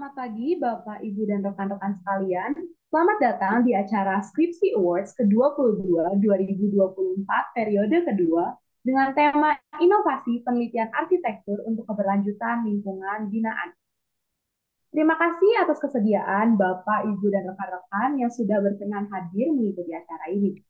Selamat pagi, Bapak, Ibu, dan rekan-rekan sekalian. Selamat datang di acara Skripsi Awards ke-22 2024 periode kedua dengan tema Inovasi Penelitian Arsitektur untuk Keberlanjutan Lingkungan Binaan. Terima kasih atas kesediaan Bapak, Ibu, dan rekan-rekan yang sudah berkenan hadir mengikuti acara ini.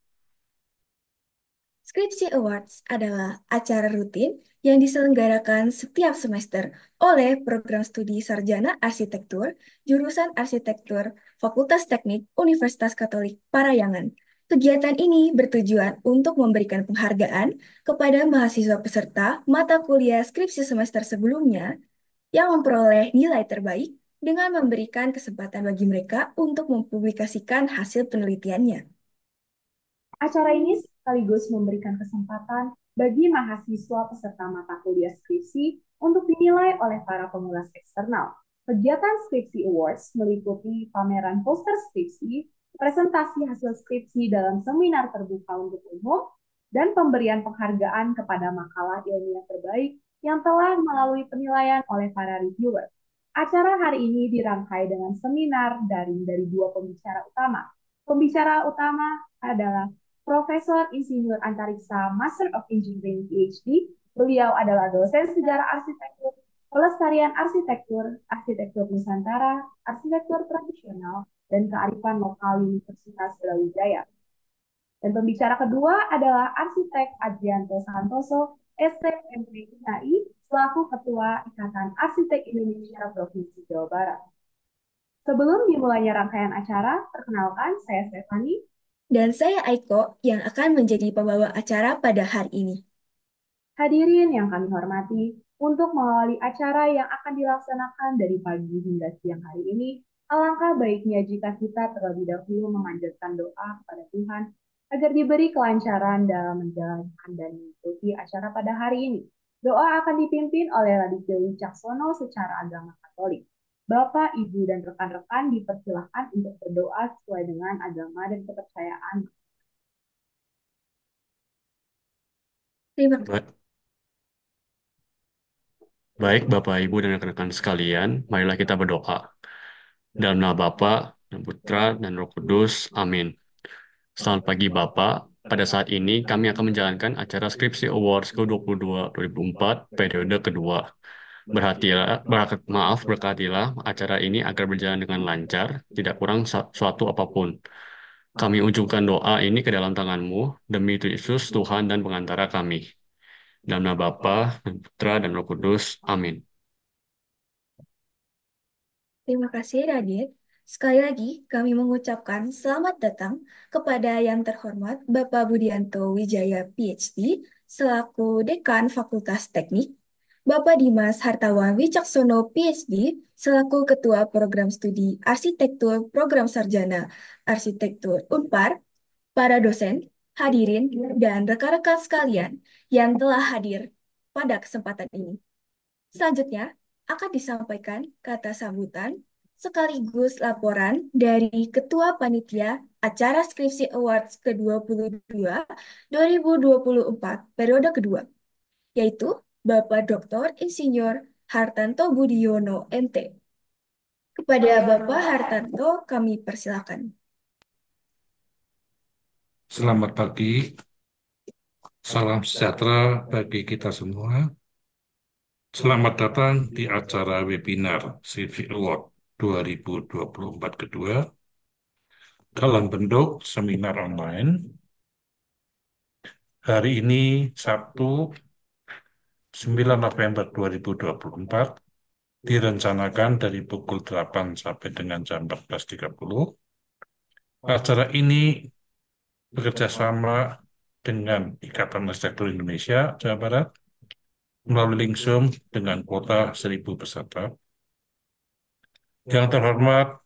Skripsi Awards adalah acara rutin yang diselenggarakan setiap semester oleh Program Studi Sarjana Arsitektur, jurusan Arsitektur, Fakultas Teknik Universitas Katolik Parayangan. Kegiatan ini bertujuan untuk memberikan penghargaan kepada mahasiswa peserta mata kuliah skripsi semester sebelumnya yang memperoleh nilai terbaik dengan memberikan kesempatan bagi mereka untuk mempublikasikan hasil penelitiannya. Acara ini sekaligus memberikan kesempatan bagi mahasiswa peserta mata kuliah skripsi untuk dinilai oleh para pengulas eksternal. Kegiatan Skripsi Awards meliputi pameran poster skripsi, presentasi hasil skripsi dalam seminar terbuka untuk umum, dan pemberian penghargaan kepada makalah ilmiah terbaik yang telah melalui penilaian oleh para reviewer. Acara hari ini dirangkai dengan seminar daring dari dua pembicara utama. Pembicara utama adalah Profesor Insinyur Antariksa Master of Engineering PhD. Beliau adalah dosen sejarah arsitektur, pelestarian arsitektur, arsitektur Nusantara, arsitektur tradisional, dan kearifan lokal Universitas Brawijaya. Dan pembicara kedua adalah arsitek Adrianto Santoso, STMPI, selaku Ketua Ikatan Arsitek Indonesia Provinsi Jawa Barat. Sebelum dimulainya rangkaian acara, perkenalkan saya Stefani. Dan saya Aiko yang akan menjadi pembawa acara pada hari ini. Hadirin yang kami hormati, untuk mengawali acara yang akan dilaksanakan dari pagi hingga siang hari ini, alangkah baiknya jika kita terlebih dahulu memanjatkan doa kepada Tuhan agar diberi kelancaran dalam menjalankan dan mengikuti acara pada hari ini. Doa akan dipimpin oleh Raditya Wicaksono secara agama Katolik. Bapak, Ibu, dan rekan-rekan dipersilahkan untuk berdoa sesuai dengan agama dan kepercayaan. Terima kasih. Ba- Baik, Bapak, Ibu, dan rekan-rekan sekalian, marilah kita berdoa. Dalam nama Bapa, dan Putra, dan Roh Kudus. Amin. Selamat pagi, Bapak. Pada saat ini, kami akan menjalankan acara Skripsi Awards ke-22 2004, periode kedua. Berkatilah acara ini agar berjalan dengan lancar, tidak kurang suatu apapun. Kami ujungkan doa ini ke dalam tangan-Mu, demi Yesus, Tuhan dan pengantara kami. Dalam nama Bapa, dan Putra, dan Roh Kudus. Amin. Terima kasih, Radit. Sekali lagi, kami mengucapkan selamat datang kepada yang terhormat Bapak Budianto Wijaya PhD, selaku Dekan Fakultas Teknik, Bapak Dimas Hartawan Wicaksono PhD, selaku Ketua Program Studi Arsitektur Program Sarjana Arsitektur Unpar, para dosen, hadirin, dan rekan-rekan sekalian yang telah hadir pada kesempatan ini. Selanjutnya akan disampaikan kata sambutan sekaligus laporan dari Ketua Panitia Acara Skripsi Awards ke-22 2024 periode kedua, yaitu Bapak Dr. Insinyur Hartanto Budiono MT. Kepada Bapak Hartanto kami persilakan. Selamat pagi, salam sejahtera bagi kita semua. Selamat datang di acara webinar CV Award 2024 kedua dalam bentuk seminar online. Hari ini Sabtu 9 November 2024 direncanakan dari pukul 8 sampai dengan jam 14.30. Acara ini bekerja sama dengan Ikatan Arsitektur Indonesia Jawa Barat melalui link Zoom dengan kuota 1.000 peserta. Yang terhormat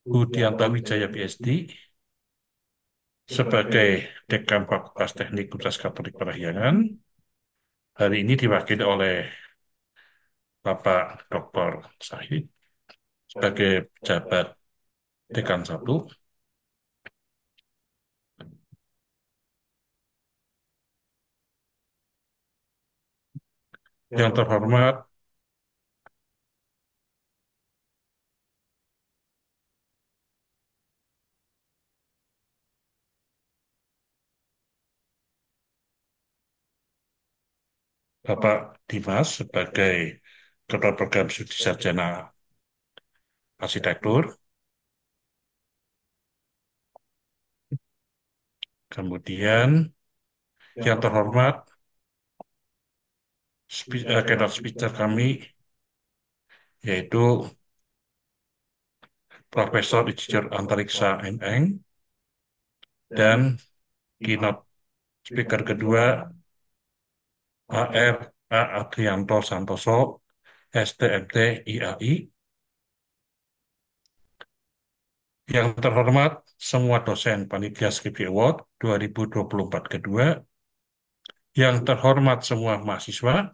Budianto Wijaya PhD sebagai Dekan Fakultas Teknik Universitas Katolik Parahyangan. Hari ini diwakili oleh Bapak Dr. Sahid sebagai pejabat Dekan 1. Yang terhormat Bapak Dimas sebagai Ketua Program Studi Sarjana Arsitektur, kemudian yang terhormat keynote speaker kami yaitu Profesor Insinyur Antariksa Eng dan keynote speaker kedua AR A. Adrianto Santoso, STMT IAI. Yang terhormat semua dosen Panitia Skripsi Award 2024 kedua, yang terhormat semua mahasiswa,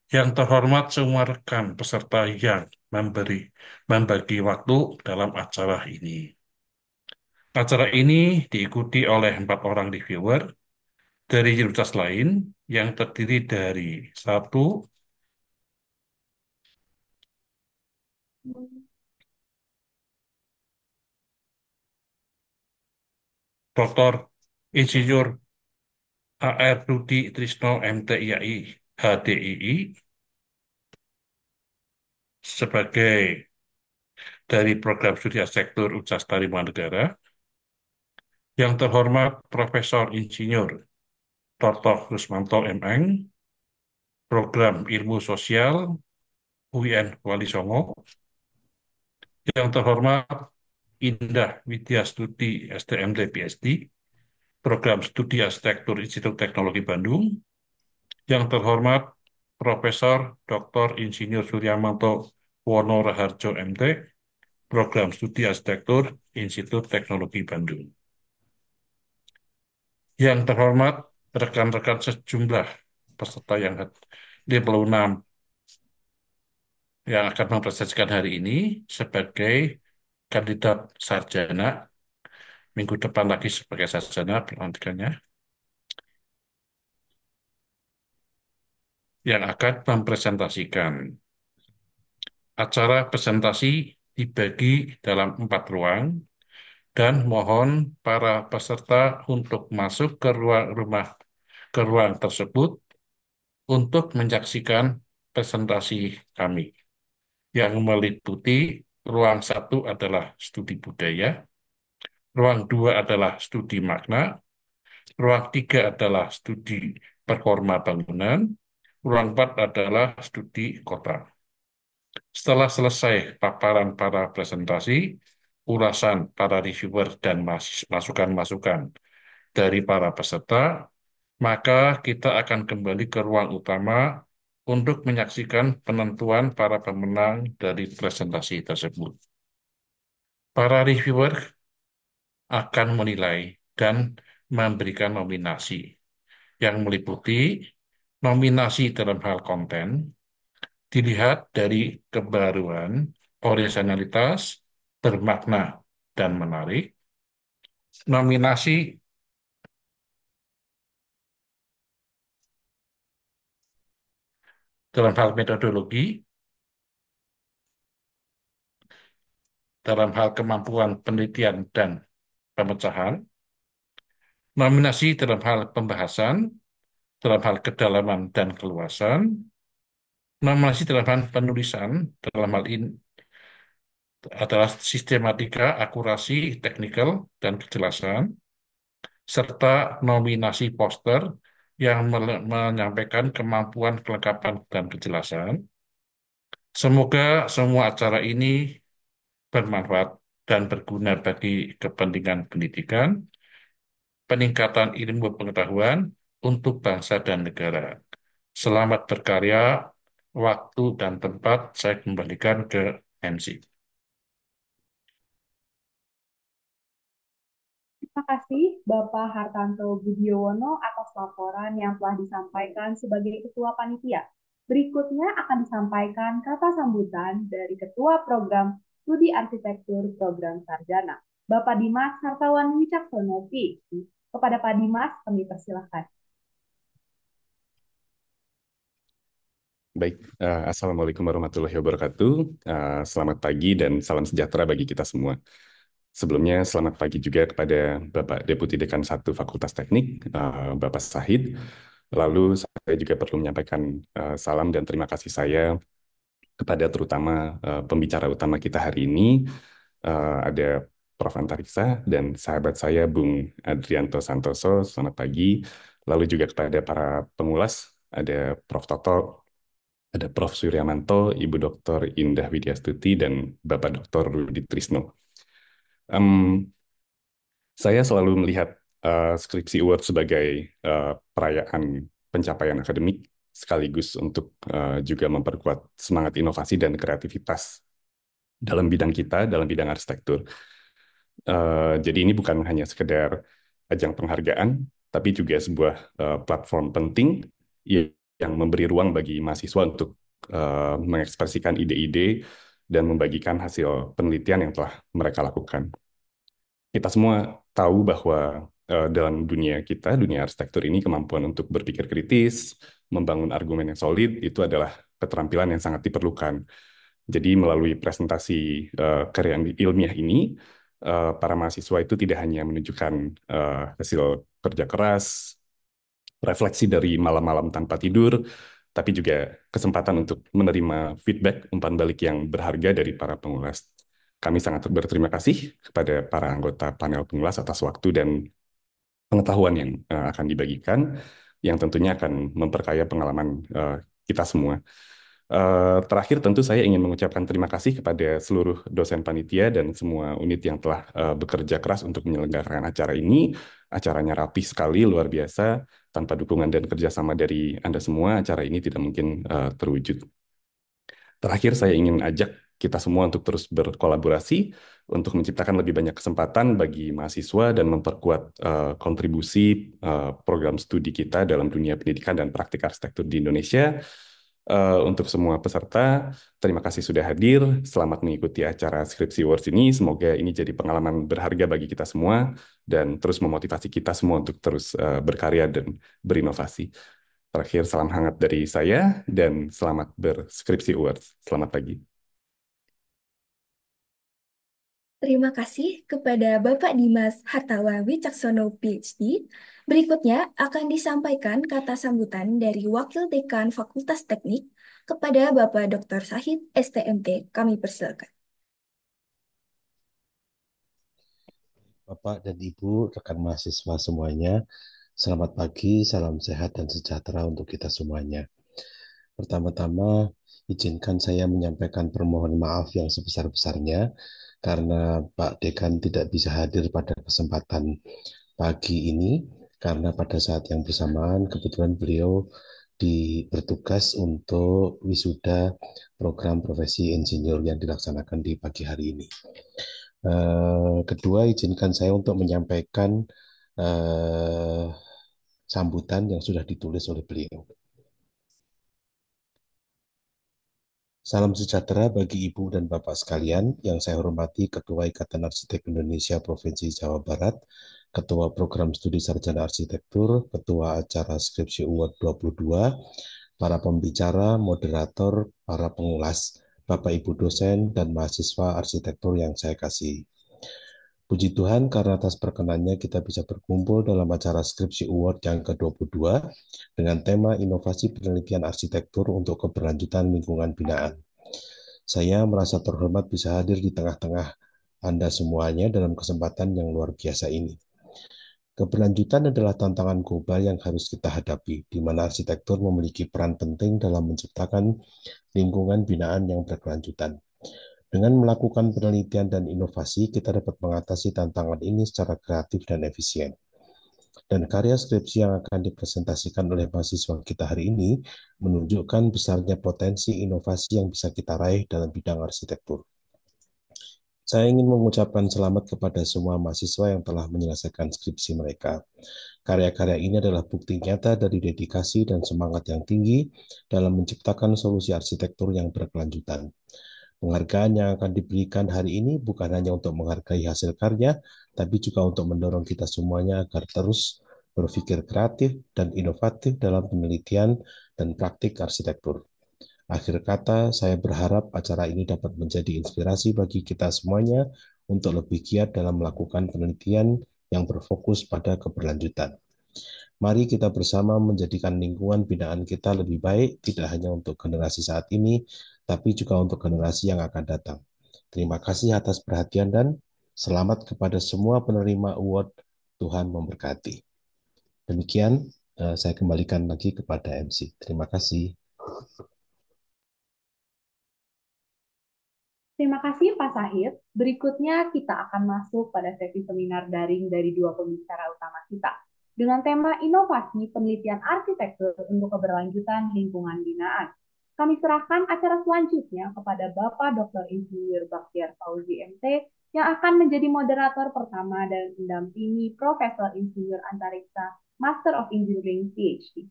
yang terhormat semua rekan peserta yang membagi waktu dalam acara ini. Acara ini diikuti oleh 4 orang reviewer dari universitas lain yang terdiri dari satu Dr. Insinyur AR Rudi Trisno MTIAI HDII sebagai dari Program Studi Arsitektur Universitas Tarumanegara, yang terhormat Profesor Insinyur Toto Rusmanto MN, Program Ilmu Sosial UIN Wali Songo, yang terhormat Indah Widya Studi STMT PhD, Program Studi Arsitektur Institut Teknologi Bandung, yang terhormat Profesor Dr. Insinyur Suryamanto Wono Raharjo MT, Program Studi Arsitektur Institut Teknologi Bandung. Yang terhormat rekan-rekan sejumlah peserta yang 56 yang akan mempresentasikan hari ini sebagai kandidat sarjana, minggu depan lagi sebagai sarjana pelantikannya, yang akan mempresentasikan. Acara presentasi dibagi dalam 4 ruang, dan mohon para peserta untuk masuk ke ruang tersebut untuk menyaksikan presentasi kami. Yang meliputi ruang 1 adalah studi budaya, ruang 2 adalah studi makna, ruang 3 adalah studi performa bangunan, ruang 4 adalah studi kota. Setelah selesai paparan para presentasi, ulasan para reviewer dan masukan-masukan dari para peserta, maka kita akan kembali ke ruang utama untuk menyaksikan penentuan para pemenang dari presentasi tersebut. Para reviewer akan menilai dan memberikan nominasi yang meliputi nominasi dalam hal konten, dilihat dari kebaruan, originalitas, bermakna, dan menarik. Nominasi dalam hal metodologi, dalam hal kemampuan penelitian dan pemecahan, nominasi dalam hal pembahasan, dalam hal kedalaman dan keluasan, nominasi dalam hal penulisan, dalam hal ini adalah sistematika, akurasi, teknikal, dan kejelasan, serta nominasi poster yang menyampaikan kemampuan kelengkapan dan kejelasan. Semoga semua acara ini bermanfaat dan berguna bagi kepentingan pendidikan, peningkatan ilmu pengetahuan untuk bangsa dan negara. Selamat berkarya, waktu dan tempat saya kembalikan ke MC. Terima kasih Bapak Hartanto Budiowono atas laporan yang telah disampaikan sebagai Ketua Panitia. Berikutnya akan disampaikan kata sambutan dari Ketua Program Studi Arsitektur Program Sarjana, Bapak Dimas Hartawan Wicaksono, PhD. Kepada Pak Dimas, kami persilahkan. Baik, Assalamualaikum warahmatullahi wabarakatuh. Selamat pagi dan salam sejahtera bagi kita semua. Sebelumnya, selamat pagi juga kepada Bapak Deputi Dekan 1 Fakultas Teknik, Bapak Sahid, Lalu saya juga perlu menyampaikan salam dan terima kasih saya kepada terutama pembicara utama kita hari ini, ada Prof. Antariksa dan sahabat saya Bung Adrianto Santoso, selamat pagi. Lalu juga kepada para pengulas, ada Prof. Toto, ada Prof. Suryamanto, Ibu Dr. Indah Widyastuti, dan Bapak Dr. Rudi Trisno. Saya selalu melihat Skripsi Award sebagai perayaan pencapaian akademik, sekaligus untuk juga memperkuat semangat inovasi dan kreativitas dalam bidang kita, dalam bidang arsitektur. Jadi ini bukan hanya sekedar ajang penghargaan, tapi juga sebuah platform penting yang memberi ruang bagi mahasiswa untuk mengekspresikan ide-ide dan membagikan hasil penelitian yang telah mereka lakukan. Kita semua tahu bahwa dalam dunia kita, dunia arsitektur ini, kemampuan untuk berpikir kritis, membangun argumen yang solid, itu adalah keterampilan yang sangat diperlukan. Jadi melalui presentasi karya ilmiah ini, para mahasiswa itu tidak hanya menunjukkan hasil kerja keras, refleksi dari malam-malam tanpa tidur, tapi juga kesempatan untuk menerima feedback, umpan balik yang berharga dari para pengulas. Kami sangat berterima kasih kepada para anggota panel pengulas atas waktu dan pengetahuan yang akan dibagikan, yang tentunya akan memperkaya pengalaman kita semua. Terakhir tentu saya ingin mengucapkan terima kasih kepada seluruh dosen panitia dan semua unit yang telah bekerja keras untuk menyelenggarakan acara ini. Acaranya rapi sekali, luar biasa. Tanpa dukungan dan kerjasama dari Anda semua, acara ini tidak mungkin terwujud. Terakhir, saya ingin ajak kita semua untuk terus berkolaborasi untuk menciptakan lebih banyak kesempatan bagi mahasiswa dan memperkuat kontribusi program studi kita dalam dunia pendidikan dan praktik arsitektur di Indonesia. Untuk semua peserta, terima kasih sudah hadir. Selamat mengikuti acara Skripsi Awards ini. Semoga ini jadi pengalaman berharga bagi kita semua dan terus memotivasi kita semua untuk terus berkarya dan berinovasi. Terakhir, salam hangat dari saya dan selamat berskripsi Awards. Selamat pagi. Terima kasih kepada Bapak Dimas Hartawan Wicaksono, PhD. Berikutnya akan disampaikan kata sambutan dari Wakil Dekan Fakultas Teknik kepada Bapak Dr. Sahid, STMT. Kami persilakan. Bapak dan Ibu, rekan mahasiswa semuanya, selamat pagi, salam sehat dan sejahtera untuk kita semuanya. Pertama-tama, izinkan saya menyampaikan permohonan maaf yang sebesar-besarnya karena Pak Dekan tidak bisa hadir pada kesempatan pagi ini, karena pada saat yang bersamaan kebetulan beliau bertugas untuk wisuda program profesi insinyur yang dilaksanakan di pagi hari ini. Kedua, izinkan saya untuk menyampaikan sambutan yang sudah ditulis oleh beliau. Salam sejahtera bagi Ibu dan Bapak sekalian yang saya hormati Ketua Ikatan Arsitek Indonesia Provinsi Jawa Barat, Ketua Program Studi Sarjana Arsitektur, Ketua Acara Skripsi Award 22, para pembicara, moderator, para pengulas, Bapak Ibu dosen, dan mahasiswa arsitektur yang saya kasihi. Puji Tuhan karena atas perkenannya kita bisa berkumpul dalam acara Skripsi Award yang ke-22 dengan tema Inovasi Penelitian Arsitektur untuk Keberlanjutan Lingkungan Binaan. Saya merasa terhormat bisa hadir di tengah-tengah Anda semuanya dalam kesempatan yang luar biasa ini. Keberlanjutan adalah tantangan global yang harus kita hadapi, di mana arsitektur memiliki peran penting dalam menciptakan lingkungan binaan yang berkelanjutan. Dengan melakukan penelitian dan inovasi, kita dapat mengatasi tantangan ini secara kreatif dan efisien. Dan karya skripsi yang akan dipresentasikan oleh mahasiswa kita hari ini menunjukkan besarnya potensi inovasi yang bisa kita raih dalam bidang arsitektur. Saya ingin mengucapkan selamat kepada semua mahasiswa yang telah menyelesaikan skripsi mereka. Karya-karya ini adalah bukti nyata dari dedikasi dan semangat yang tinggi dalam menciptakan solusi arsitektur yang berkelanjutan. Penghargaan yang akan diberikan hari ini bukan hanya untuk menghargai hasil karya, tapi juga untuk mendorong kita semuanya agar terus berpikir kreatif dan inovatif dalam penelitian dan praktik arsitektur. Akhir kata, saya berharap acara ini dapat menjadi inspirasi bagi kita semuanya untuk lebih giat dalam melakukan penelitian yang berfokus pada keberlanjutan. Mari kita bersama menjadikan lingkungan binaan kita lebih baik, tidak hanya untuk generasi saat ini, tapi juga untuk generasi yang akan datang. Terima kasih atas perhatian dan selamat kepada semua penerima award. Tuhan memberkati. Demikian, saya kembalikan lagi kepada MC. Terima kasih. Terima kasih Pak Sahid. Berikutnya kita akan masuk pada sesi seminar daring dari dua pembicara utama kita dengan tema inovasi penelitian arsitektur untuk keberlanjutan lingkungan binaan. Kami serahkan acara selanjutnya kepada Bapak Dr. Insinyur Baktiar Fauzi MT yang akan menjadi moderator pertama dan mendampingi Profesor Insinyur Antariksa Master of Engineering PhD.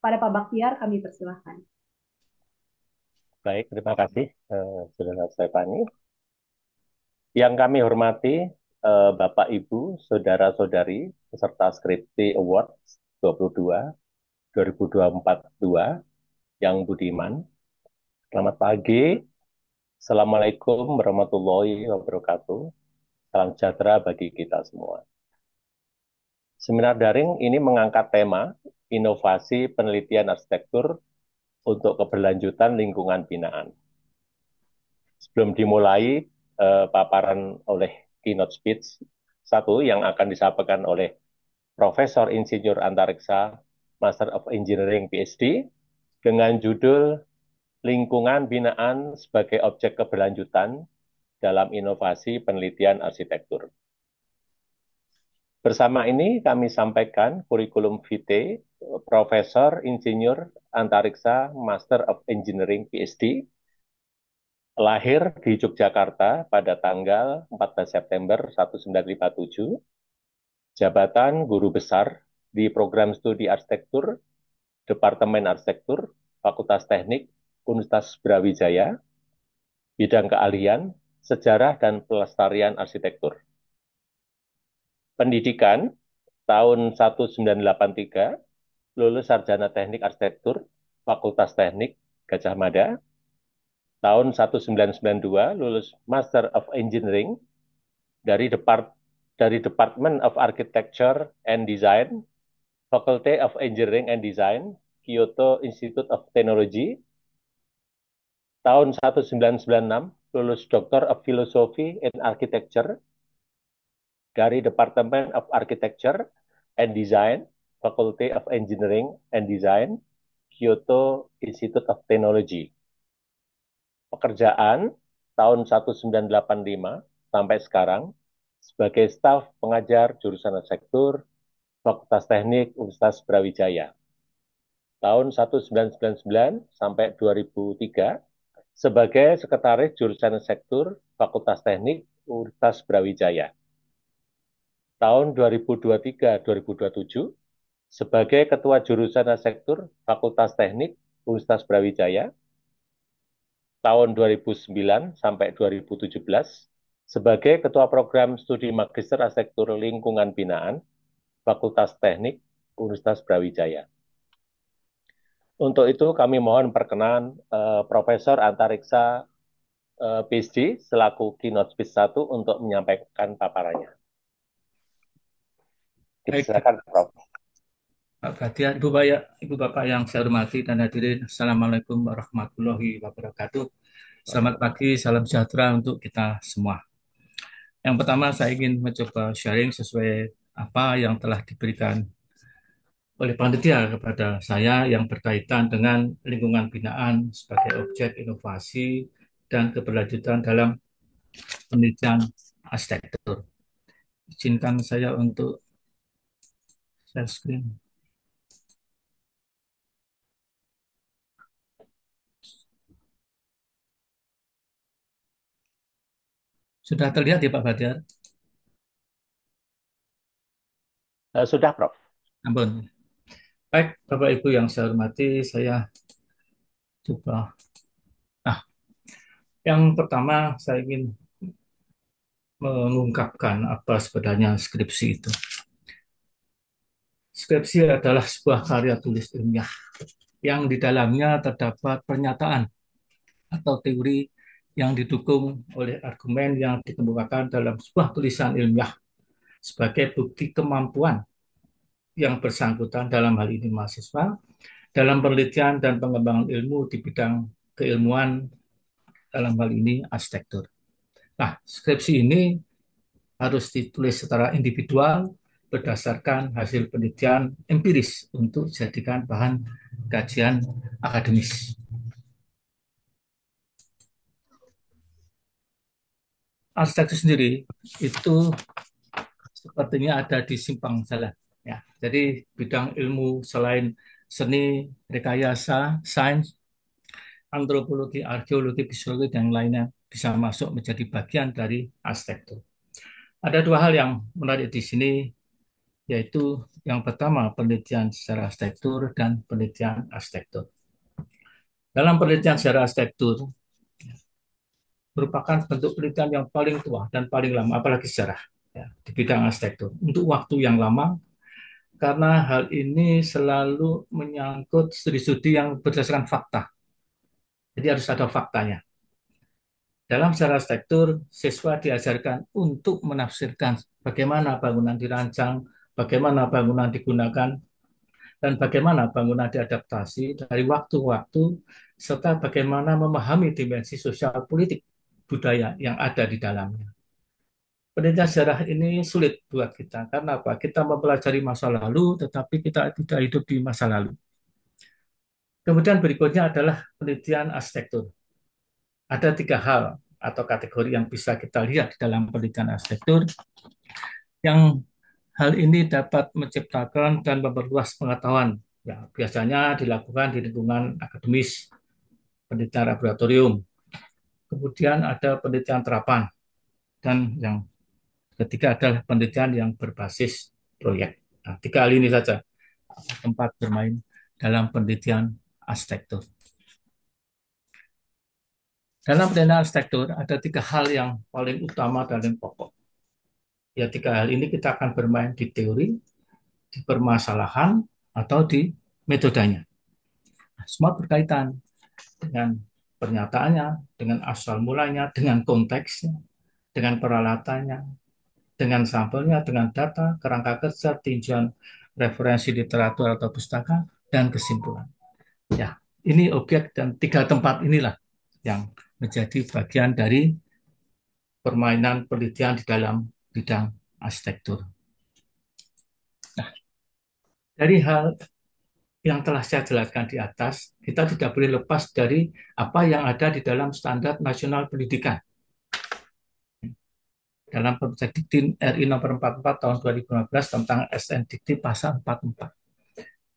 Pada Pak Baktiar kami persilahkan. Baik, terima kasih, Saudara Stefani. Yang kami hormati, Bapak, Ibu, Saudara-saudari, peserta Skripsi Award 2022 yang budiman. Selamat pagi. Assalamualaikum warahmatullahi wabarakatuh. Salam sejahtera bagi kita semua. Seminar daring ini mengangkat tema inovasi penelitian arsitektur untuk keberlanjutan lingkungan binaan. Sebelum dimulai paparan oleh keynote speech 1 yang akan disampaikan oleh Profesor Insinyur Antariksa Master of Engineering PhD dengan judul Lingkungan Binaan sebagai Objek Keberlanjutan dalam Inovasi Penelitian Arsitektur. Bersama ini kami sampaikan kurikulum vitae Profesor Insinyur Antariksa Master of Engineering PhD, lahir di Yogyakarta pada tanggal 14 September 1957, jabatan guru besar di Program Studi Arsitektur, Departemen Arsitektur, Fakultas Teknik, Universitas Brawijaya, bidang keahlian, sejarah dan pelestarian arsitektur. Pendidikan tahun 1983, lulus sarjana teknik arsitektur, Fakultas Teknik, Gajah Mada. Tahun 1992, lulus Master of Engineering dari Department of Architecture and Design, Faculty of Engineering and Design, Kyoto Institute of Technology. Tahun 1996, lulus Doctor of Philosophy in Architecture dari Department of Architecture and Design, Faculty of Engineering and Design, Kyoto Institute of Technology. Pekerjaan tahun 1985 sampai sekarang sebagai staf pengajar jurusan arsitektur Fakultas Teknik Universitas Brawijaya. Tahun 1999 sampai 2003 sebagai sekretaris jurusan arsitektur Fakultas Teknik Universitas Brawijaya. Tahun 2023-2027 sebagai Ketua Jurusan Arsitektur Fakultas Teknik Universitas Brawijaya. Tahun 2009 sampai 2017 sebagai Ketua Program Studi Magister Arsitektur Lingkungan Binaan Fakultas Teknik Universitas Brawijaya. Untuk itu kami mohon perkenan Profesor Antariksa PhD selaku keynote speech 1 untuk menyampaikan paparannya. Silakan, Prof. Pak Batiar, Ibu Bapak yang saya hormati dan hadirin, Assalamualaikum warahmatullahi wabarakatuh. Selamat pagi, salam sejahtera untuk kita semua. Yang pertama saya ingin mencoba sharing sesuai apa yang telah diberikan oleh panitia kepada saya yang berkaitan dengan lingkungan binaan sebagai objek inovasi dan keberlanjutan dalam penelitian arsitektur. Izinkan saya untuk share screen. Sudah terlihat ya Pak Batiar? Sudah, Prof. Ampun. Baik, Bapak Ibu yang saya hormati, saya coba. Nah, yang pertama saya ingin mengungkapkan apa sebenarnya skripsi itu. Skripsi adalah sebuah karya tulis ilmiah yang di dalamnya terdapat pernyataan atau teori yang didukung oleh argumen yang dikemukakan dalam sebuah tulisan ilmiah sebagai bukti kemampuan yang bersangkutan, dalam hal ini mahasiswa, dalam penelitian dan pengembangan ilmu di bidang keilmuan, dalam hal ini arsitektur. Nah, skripsi ini harus ditulis secara individual berdasarkan hasil penelitian empiris untuk dijadikan bahan kajian akademis. Arsitektur sendiri itu sepertinya ada di simpang jalan. Ya, jadi bidang ilmu selain seni, rekayasa, sains, antropologi, arkeologi, psikologi, dan lainnya bisa masuk menjadi bagian dari arsitektur. Ada dua hal yang menarik di sini, yaitu yang pertama penelitian secara arsitektur dan penelitian arsitektur. Dalam penelitian secara arsitektur, merupakan bentuk penelitian yang paling tua dan paling lama, apalagi sejarah ya, di bidang arsitektur. Untuk waktu yang lama, karena hal ini selalu menyangkut studi-studi yang berdasarkan fakta. Jadi harus ada faktanya. Dalam sejarah arsitektur, siswa diajarkan untuk menafsirkan bagaimana bangunan dirancang, bagaimana bangunan digunakan, dan bagaimana bangunan diadaptasi dari waktu ke waktu, serta bagaimana memahami dimensi sosial politik budaya yang ada di dalamnya. Penelitian sejarah ini sulit buat kita, karena apa? Kita mempelajari masa lalu, tetapi kita tidak hidup di masa lalu. Kemudian berikutnya adalah penelitian arsitektur. Ada tiga hal atau kategori yang bisa kita lihat di dalam penelitian arsitektur, yang hal ini dapat menciptakan dan memperluas pengetahuan. Ya, biasanya dilakukan di lingkungan akademis, penelitian laboratorium. Kemudian ada penelitian terapan, dan yang ketiga adalah penelitian yang berbasis proyek. Nah, tiga hal ini saja tempat bermain dalam penelitian arsitektur. Dalam penelitian arsitektur ada tiga hal yang paling utama dan yang pokok. Ya, tiga hal ini kita akan bermain di teori, di permasalahan, atau di metodenya. Nah, semua berkaitan dengan pernyataannya, dengan asal mulanya, dengan konteksnya, dengan peralatannya, dengan sampelnya, dengan data, kerangka kerja, tinjauan referensi literatur atau pustaka, dan kesimpulan. Ya, ini objek dan tiga tempat inilah yang menjadi bagian dari permainan penelitian di dalam bidang arsitektur. Nah, dari hal yang telah saya jelaskan di atas, kita tidak boleh lepas dari apa yang ada di dalam standar nasional pendidikan. Dalam Permendikti RI nomor 44 tahun 2015 tentang SNDikti pasal 44.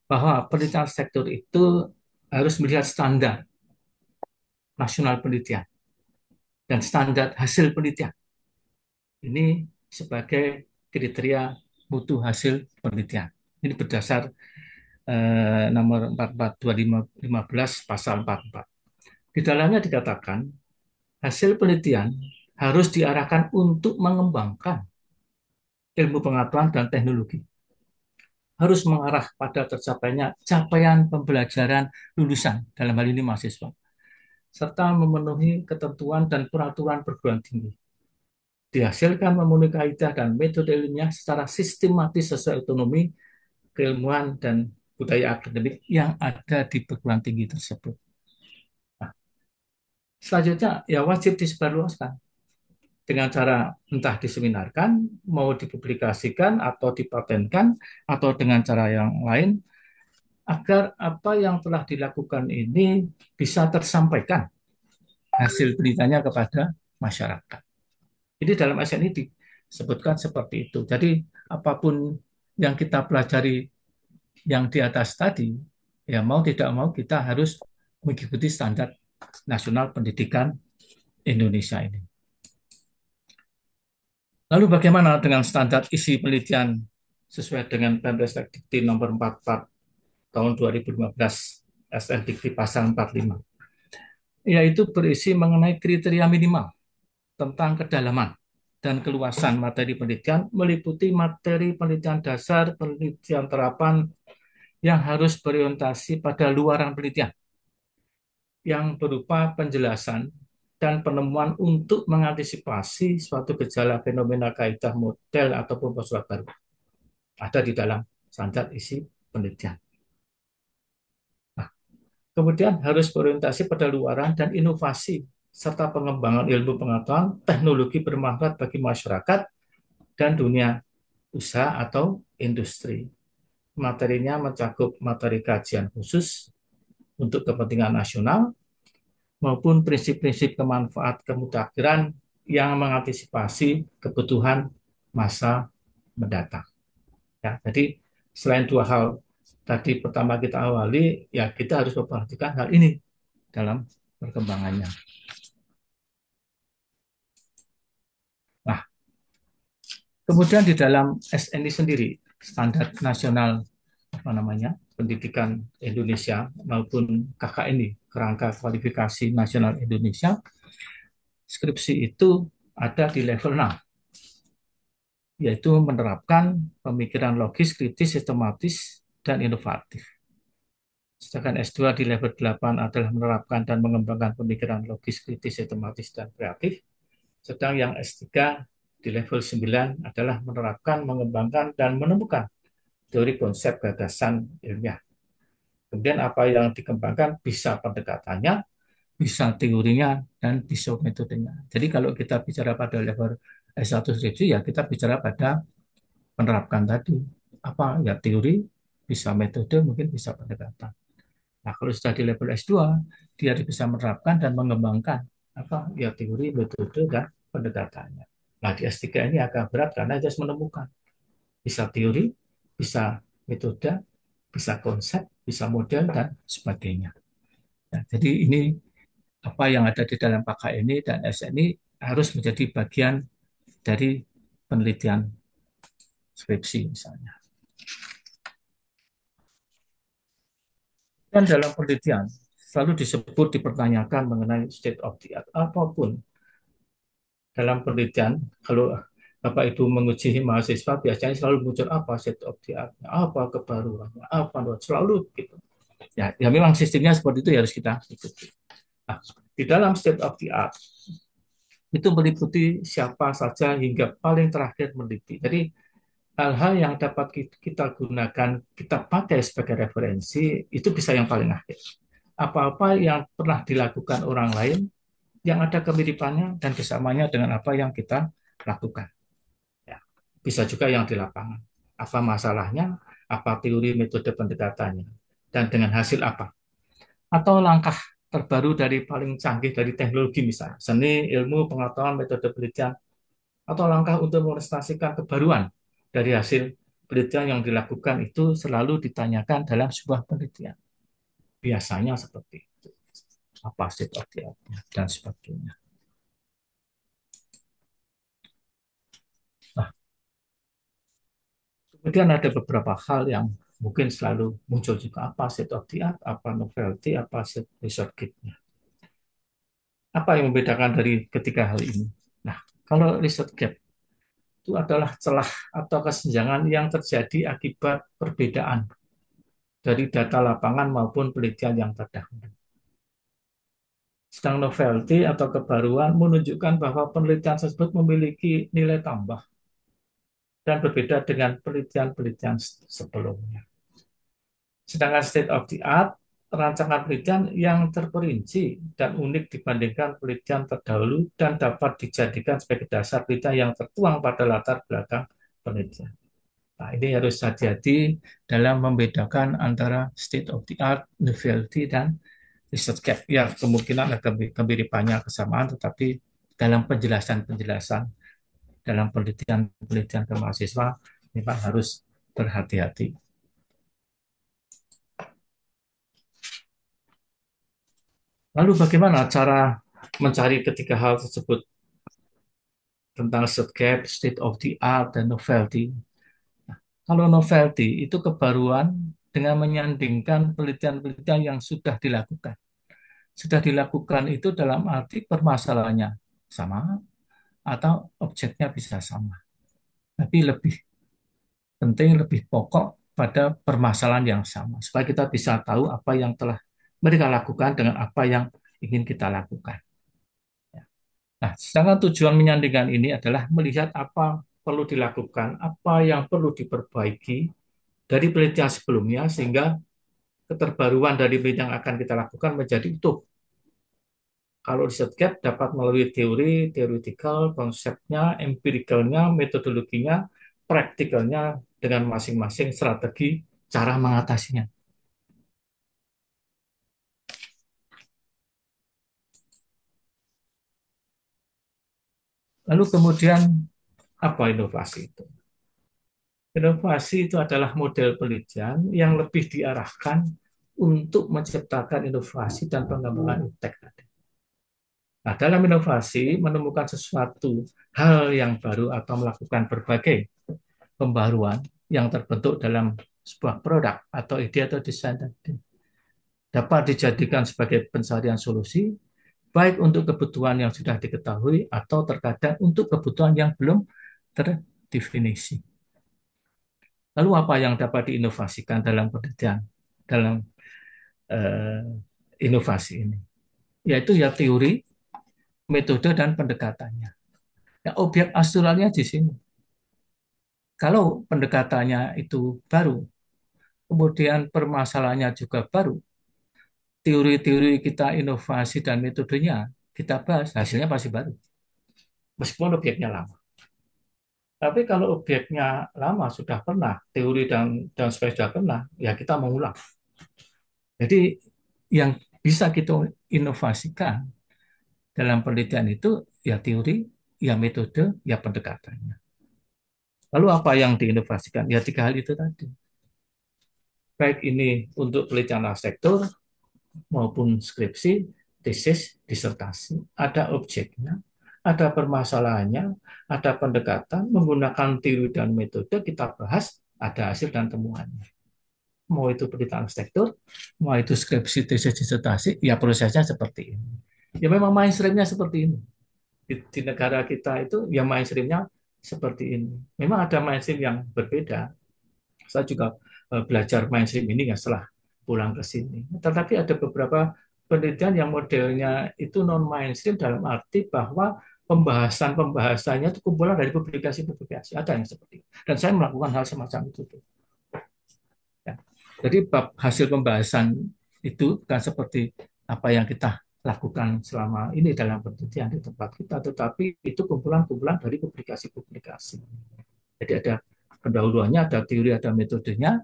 Bahwa penelitian arsitektur itu harus melihat standar nasional penelitian dan standar hasil penelitian. Ini sebagai kriteria mutu hasil penelitian. Ini berdasar nomor 44 2015 pasal 44. Di dalamnya dikatakan hasil penelitian harus diarahkan untuk mengembangkan ilmu pengetahuan dan teknologi. Harus mengarah pada tercapainya capaian pembelajaran lulusan, dalam hal ini mahasiswa, serta memenuhi ketentuan dan peraturan perguruan tinggi. Dihasilkan memenuhi kaidah dan metode ilmiah secara sistematis sesuai otonomi, keilmuan, dan budaya akademik yang ada di perguruan tinggi tersebut. Nah, selanjutnya, ya wajib disebarluaskan dengan cara entah diseminarkan, mau dipublikasikan, atau dipatenkan, atau dengan cara yang lain, agar apa yang telah dilakukan ini bisa tersampaikan hasil penelitiannya kepada masyarakat. Jadi dalam ASN ini disebutkan seperti itu. Jadi apapun yang kita pelajari yang di atas tadi, ya mau tidak mau kita harus mengikuti standar nasional pendidikan Indonesia ini. Lalu bagaimana dengan standar isi penelitian sesuai dengan Permendikti nomor 44 tahun 2015 SNDikti pasal 45? Yaitu berisi mengenai kriteria minimal tentang kedalaman dan keluasan materi penelitian, meliputi materi penelitian dasar, penelitian terapan yang harus berorientasi pada luaran penelitian, yang berupa penjelasan dan penemuan untuk mengantisipasi suatu gejala fenomena kaidah model ataupun postulat baru. Ada di dalam standar isi penelitian. Nah, kemudian harus berorientasi pada luaran dan inovasi serta pengembangan ilmu pengetahuan teknologi bermanfaat bagi masyarakat dan dunia usaha atau industri. Materinya mencakup materi kajian khusus untuk kepentingan nasional maupun prinsip-prinsip kemanfaat kemutakhiran yang mengantisipasi kebutuhan masa mendatang. Ya, jadi selain dua hal tadi pertama kita awali, ya kita harus memperhatikan hal ini dalam perkembangannya. Nah, kemudian di dalam SNI sendiri, standar nasional pendidikan Indonesia maupun KKNI, Kerangka Kualifikasi Nasional Indonesia, skripsi itu ada di level 6, yaitu menerapkan pemikiran logis, kritis, sistematis, dan inovatif. Sedangkan S2 di level 8 adalah menerapkan dan mengembangkan pemikiran logis, kritis, sistematis, dan kreatif. Sedang yang S3 di level 9 adalah menerapkan, mengembangkan, dan menemukan teori konsep gagasan ilmiah. Kemudian apa yang dikembangkan bisa pendekatannya, bisa teorinya, dan bisa metodenya. Jadi kalau kita bicara pada level S1 skripsi, ya kita bicara pada menerapkan tadi. Apa ya teori, bisa metode, mungkin bisa pendekatan. Nah, kalau sudah di level S2, dia bisa menerapkan dan mengembangkan apa ya teori, metode, dan pendekatannya. Nah, di S3 ini agak berat karena dia harus menemukan. Bisa teori, bisa metode, bisa konsep, bisa model, dan sebagainya. Nah, jadi ini apa yang ada di dalam KKN dan SNI harus menjadi bagian dari penelitian skripsi misalnya. Dan dalam penelitian selalu disebut dipertanyakan mengenai state of the art apapun dalam penelitian. Kalau Bapak Ibu menguji mahasiswa biasanya selalu muncul apa state of the art, apa kebaruannya, apa selalu gitu. Ya, ya memang sistemnya seperti itu ya harus kita ikuti. Nah, di dalam state of the art itu meliputi siapa saja hingga paling terakhir meneliti. Jadi hal-hal yang dapat kita gunakan, kita pakai sebagai referensi itu bisa yang paling akhir. Apa-apa yang pernah dilakukan orang lain yang ada kemiripannya dan kesamanya dengan apa yang kita lakukan. Ya, bisa juga yang di lapangan. Apa masalahnya, apa teori metode pendekatannya, dan dengan hasil apa. Atau langkah terbaru dari paling canggih dari teknologi misalnya, seni, ilmu, pengetahuan, metode penelitian, atau langkah untuk merealisasikan kebaruan dari hasil penelitian yang dilakukan itu selalu ditanyakan dalam sebuah penelitian. Biasanya seperti itu. Apa state of the art dan sebagainya. Nah, kemudian ada beberapa hal yang mungkin selalu muncul juga. Apa state of the art, apa novelty, apa research kit-nya. Apa yang membedakan dari ketiga hal ini? Nah, kalau research gap itu adalah celah atau kesenjangan yang terjadi akibat perbedaan dari data lapangan maupun penelitian yang terdahulu. Sedang novelty atau kebaruan menunjukkan bahwa penelitian tersebut memiliki nilai tambah dan berbeda dengan penelitian-penelitian sebelumnya. Sedangkan state of the art, rancangan penelitian yang terperinci dan unik dibandingkan penelitian terdahulu dan dapat dijadikan sebagai dasar penelitian yang tertuang pada latar belakang penelitian. Nah, ini harus hati-hati dalam membedakan antara state of the art, novelty, dan research gap. Ya, kemungkinan ada kemiripannya, kesamaan, tetapi dalam penjelasan-penjelasan, dalam penelitian-penelitian ke mahasiswa, memang harus berhati-hati. Lalu bagaimana cara mencari ketiga hal tersebut tentang research gap, state of the art, dan novelty? Kalau novelty itu kebaruan dengan menyandingkan penelitian-penelitian yang sudah dilakukan. Sudah dilakukan itu dalam arti permasalahannya sama atau objeknya bisa sama. Tapi lebih penting, lebih pokok pada permasalahan yang sama. Supaya kita bisa tahu apa yang telah mereka lakukan dengan apa yang ingin kita lakukan. Nah, sedangkan tujuan menyandingkan ini adalah melihat apa perlu dilakukan, apa yang perlu diperbaiki, dari penelitian sebelumnya sehingga keterbaruan dari penelitian yang akan kita lakukan menjadi utuh. Kalau riset gap dapat melalui teori, theoretical, konsepnya, empiricalnya, metodologinya, praktikalnya dengan masing-masing strategi cara mengatasinya. Lalu kemudian apa inovasi itu? Inovasi itu adalah model penelitian yang lebih diarahkan untuk menciptakan inovasi dan pengembangan iptek tadi. Nah, dalam inovasi menemukan sesuatu hal yang baru atau melakukan berbagai pembaruan yang terbentuk dalam sebuah produk atau ide atau desain tadi dapat dijadikan sebagai pencarian solusi baik untuk kebutuhan yang sudah diketahui atau terkadang untuk kebutuhan yang belum terdefinisi. Lalu apa yang dapat diinovasikan dalam penelitian dalam eh, inovasi ini? Yaitu ya teori, metode dan pendekatannya. Ya, objek astralnya di sini. Kalau pendekatannya itu baru, kemudian permasalahannya juga baru, teori-teori kita inovasi dan metodenya kita bahas, hasilnya pasti baru. Meskipun objeknya lama. Tapi kalau objeknya lama sudah pernah, teori dan sudah pernah, ya kita mengulang. Jadi yang bisa kita inovasikan dalam penelitian itu ya teori, ya metode, ya pendekatannya. Lalu apa yang diinovasikan? Ya tiga hal itu tadi. Baik ini untuk penelitian arsitektur maupun skripsi, tesis, disertasi. Ada objeknya, ada permasalahannya, ada pendekatan, menggunakan teori dan metode kita bahas, ada hasil dan temuannya. Mau itu penelitian arsitektur, mau itu skripsi, tesis, disertasi, ya prosesnya seperti ini. Ya memang mainstreamnya seperti ini. Di negara kita itu ya mainstreamnya seperti ini. Memang ada mainstream yang berbeda. Saya juga belajar mainstream ini ya setelah pulang ke sini. Tetapi ada beberapa penelitian yang modelnya itu non mainstream dalam arti bahwa pembahasannya itu kumpulan dari publikasi-publikasi. Ada yang seperti itu. Dan saya melakukan hal semacam itu. Ya. Jadi hasil pembahasan itu bukan seperti apa yang kita lakukan selama ini dalam penelitian di tempat kita, tetapi itu kumpulan-kumpulan dari publikasi-publikasi. Jadi ada pendahuluannya, ada teori, ada metodenya,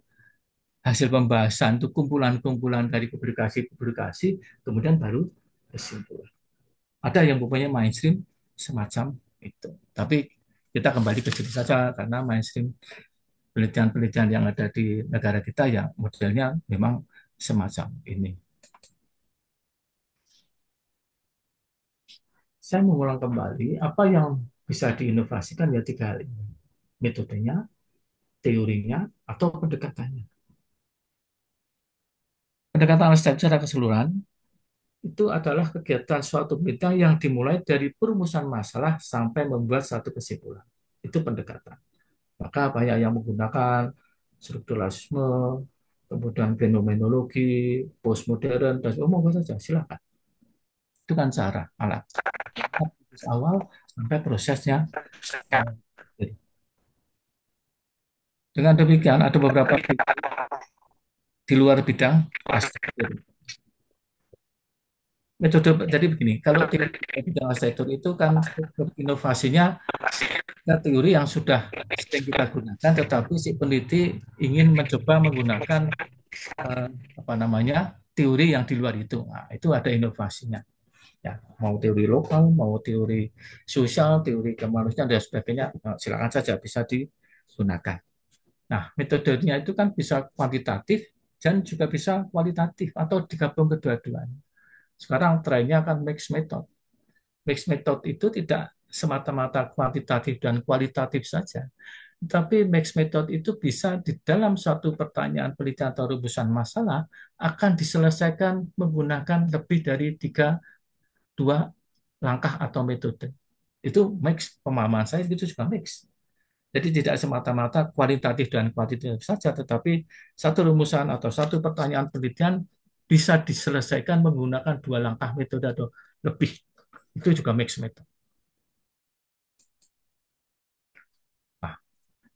hasil pembahasan itu kumpulan-kumpulan dari publikasi-publikasi, kemudian baru kesimpulan. Ada yang mempunyai mainstream semacam itu. Tapi kita kembali ke situ saja karena mainstream penelitian-penelitian yang ada di negara kita ya modelnya memang semacam ini. Saya mengulang kembali apa yang bisa diinovasikan ya tiga hal ini. Metodenya, teorinya, atau pendekatannya. Pendekatan arsitek secara keseluruhan itu adalah kegiatan suatu penelitian yang dimulai dari perumusan masalah sampai membuat satu kesimpulan. Itu pendekatan. Maka banyak yang menggunakan strukturalisme, kemudian fenomenologi, postmodern, dan umum saja. Silakan. Itu kan cara, alat. Awal sampai prosesnya. Dengan demikian, ada beberapa di luar bidang arsitektur. Metode jadi begini, kalau di bidang arsitektur itu kan inovasinya teori yang sudah sering kita gunakan, tetapi si peneliti ingin mencoba menggunakan eh, apa namanya teori yang di luar itu. Nah, itu ada inovasinya. Ya, mau teori lokal, mau teori sosial, teori kemanusiaan dan sebagainya, silakan saja bisa digunakan. Nah, metodenya itu kan bisa kuantitatif dan juga bisa kualitatif atau digabung kedua-duanya. Sekarang trennya kan mixed method. Mixed method itu tidak semata-mata kuantitatif dan kualitatif saja, tapi mixed method itu bisa di dalam suatu pertanyaan penelitian atau rumusan masalah akan diselesaikan menggunakan lebih dari dua langkah atau metode. Itu mix, pemahaman saya itu juga mix. Jadi tidak semata-mata kualitatif dan kuantitatif saja, tetapi satu rumusan atau satu pertanyaan penelitian bisa diselesaikan menggunakan dua langkah metode atau lebih. Itu juga mixed method.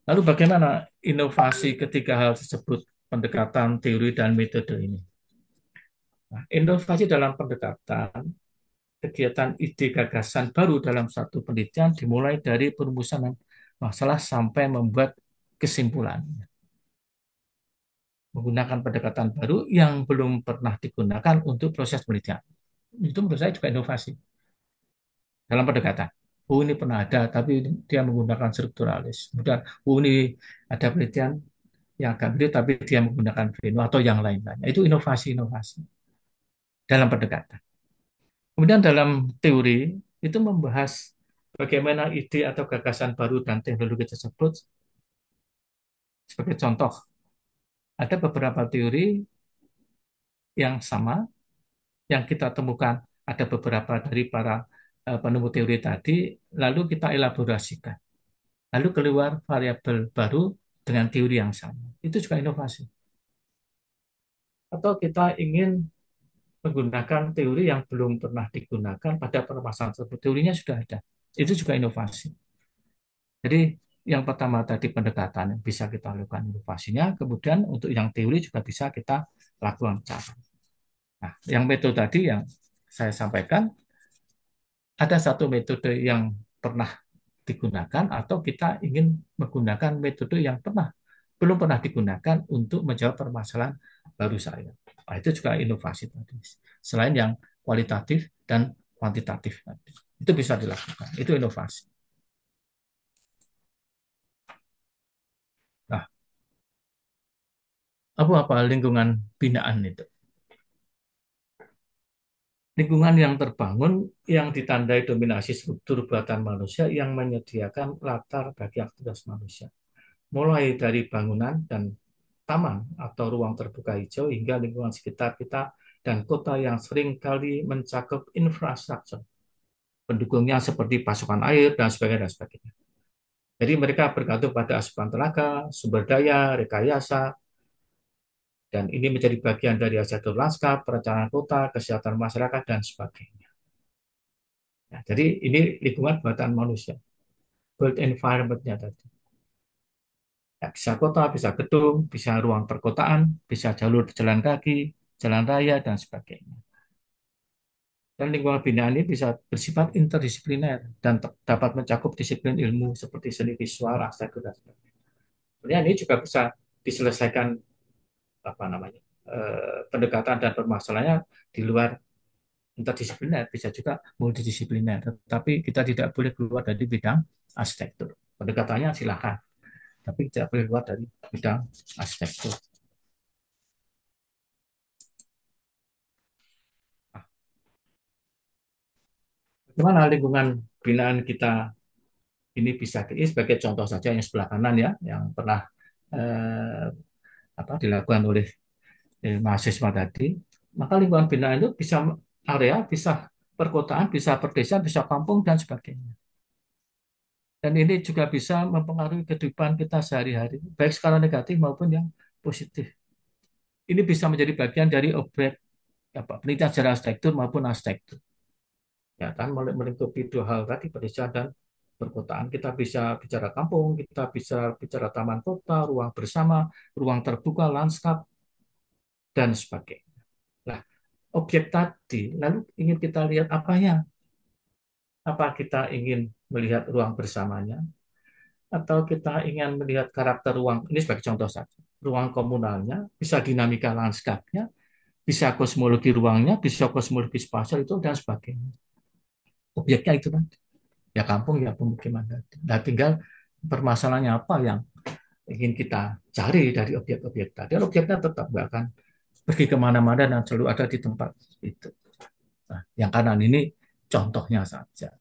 Nah, Lalu bagaimana inovasi ketiga hal tersebut, pendekatan, teori, dan metode ini? Nah, inovasi dalam pendekatan, kegiatan ide gagasan baru dalam satu penelitian dimulai dari perumusan masalah sampai membuat kesimpulan. Menggunakan pendekatan baru yang belum pernah digunakan untuk proses penelitian. Itu menurut saya juga inovasi dalam pendekatan. Oh ini pernah ada, tapi dia menggunakan strukturalis. Kemudian, oh ini ada penelitian yang agak mirip, tapi dia menggunakan Venn atau yang lain-lainnya. Itu inovasi-inovasi dalam pendekatan. Kemudian dalam teori, itu membahas bagaimana ide atau gagasan baru dan teknologi tersebut. Sebagai contoh, ada beberapa teori yang sama, yang kita temukan ada beberapa dari para penemu teori tadi, lalu kita elaborasikan. Lalu keluar variabel baru dengan teori yang sama. Itu juga inovasi. Atau kita ingin menggunakan teori yang belum pernah digunakan pada permasalahan tersebut. Teorinya sudah ada. Itu juga inovasi. Jadi yang pertama tadi pendekatan yang bisa kita lakukan inovasinya, kemudian untuk yang teori juga bisa kita lakukan cara. Nah, yang metode tadi yang saya sampaikan, ada satu metode yang pernah digunakan atau kita ingin menggunakan metode yang belum pernah digunakan untuk menjawab permasalahan baru saya. Nah, itu juga inovasi tadi. Selain yang kualitatif dan kuantitatif tadi. Itu bisa dilakukan. Itu inovasi. Nah, apa lingkungan binaan itu? Lingkungan yang terbangun yang ditandai dominasi struktur buatan manusia yang menyediakan latar bagi aktivitas manusia. Mulai dari bangunan dan taman atau ruang terbuka hijau hingga lingkungan sekitar kita dan kota yang sering kali mencakup infrastruktur. Pendukungnya seperti pasokan air dan sebagainya, dan sebagainya. Jadi mereka bergantung pada asupan tenaga, sumber daya, rekayasa, dan ini menjadi bagian dari arsitektur lanskap, perencanaan kota, kesehatan masyarakat, dan sebagainya. Nah, jadi ini lingkungan buatan manusia, built environment-nya tadi. Ya, bisa kota, bisa gedung, bisa ruang perkotaan, bisa jalur jalan kaki, jalan raya, dan sebagainya. Dan lingkungan binaan ini bisa bersifat interdisipliner dan dapat mencakup disiplin ilmu seperti seni visual, arsitektur, dan sebagainya. Sebenarnya ini juga bisa diselesaikan apa namanya pendekatan dan permasalahannya di luar interdisipliner, bisa juga multidisipliner. Tetapi kita tidak boleh keluar dari bidang arsitektur. Pendekatannya silakan, tapi tidak boleh keluar dari bidang arsitektur. Nah, bagaimana lingkungan binaan kita ini bisa, ini sebagai contoh saja yang sebelah kanan ya, yang pernah eh, dilakukan oleh mahasiswa tadi. Maka lingkungan binaan itu bisa area, bisa perkotaan, bisa perdesaan, bisa kampung, dan sebagainya. Dan ini juga bisa mempengaruhi kehidupan kita sehari-hari, baik skala negatif maupun yang positif. Ini bisa menjadi bagian dari objek penelitian secara arsitektur maupun arsitektur. Ya kan, melingkupi dua hal tadi, pedesaan dan perkotaan. Kita bisa bicara kampung, kita bisa bicara taman kota, ruang bersama, ruang terbuka, lanskap, dan sebagainya. Nah, objek tadi, lalu ingin kita lihat apanya? Apa kita ingin melihat ruang bersamanya? Atau kita ingin melihat karakter ruang, ini sebagai contoh saja. Ruang komunalnya, bisa dinamika lanskapnya, bisa kosmologi ruangnya, bisa kosmologi spasial itu, dan sebagainya. Objeknya itu kan, ya kampung, ya pemukiman. Nah, tinggal permasalahannya apa yang ingin kita cari dari objek-objek tadi. Objeknya tetap nggak akan pergi kemana-mana dan selalu ada di tempat itu. Nah, yang kanan ini contohnya saja.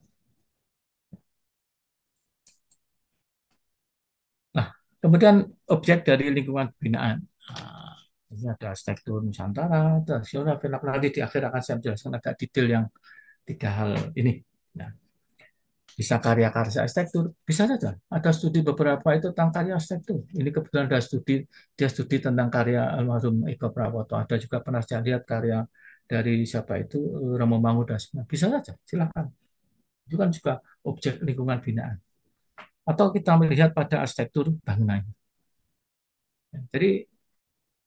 Nah, kemudian objek dari lingkungan binaan. Nah, ini ada arsitektur Nusantara, tradisional, nanti di akhir akan saya menjelaskan agak detail yang tiga hal ini. Nah, bisa karya-karya arsitektur, bisa saja. Ada studi beberapa itu tentang karya arsitektur. Ini kebetulan ada studi, dia studi tentang karya almarhum Eko Prawoto. Ada juga pernah saya lihat karya dari siapa itu, Romo Mangun dan sebagainya. Bisa saja, silakan. Itu kan juga objek lingkungan binaan. atau kita melihat pada arsitektur bangunan. Jadi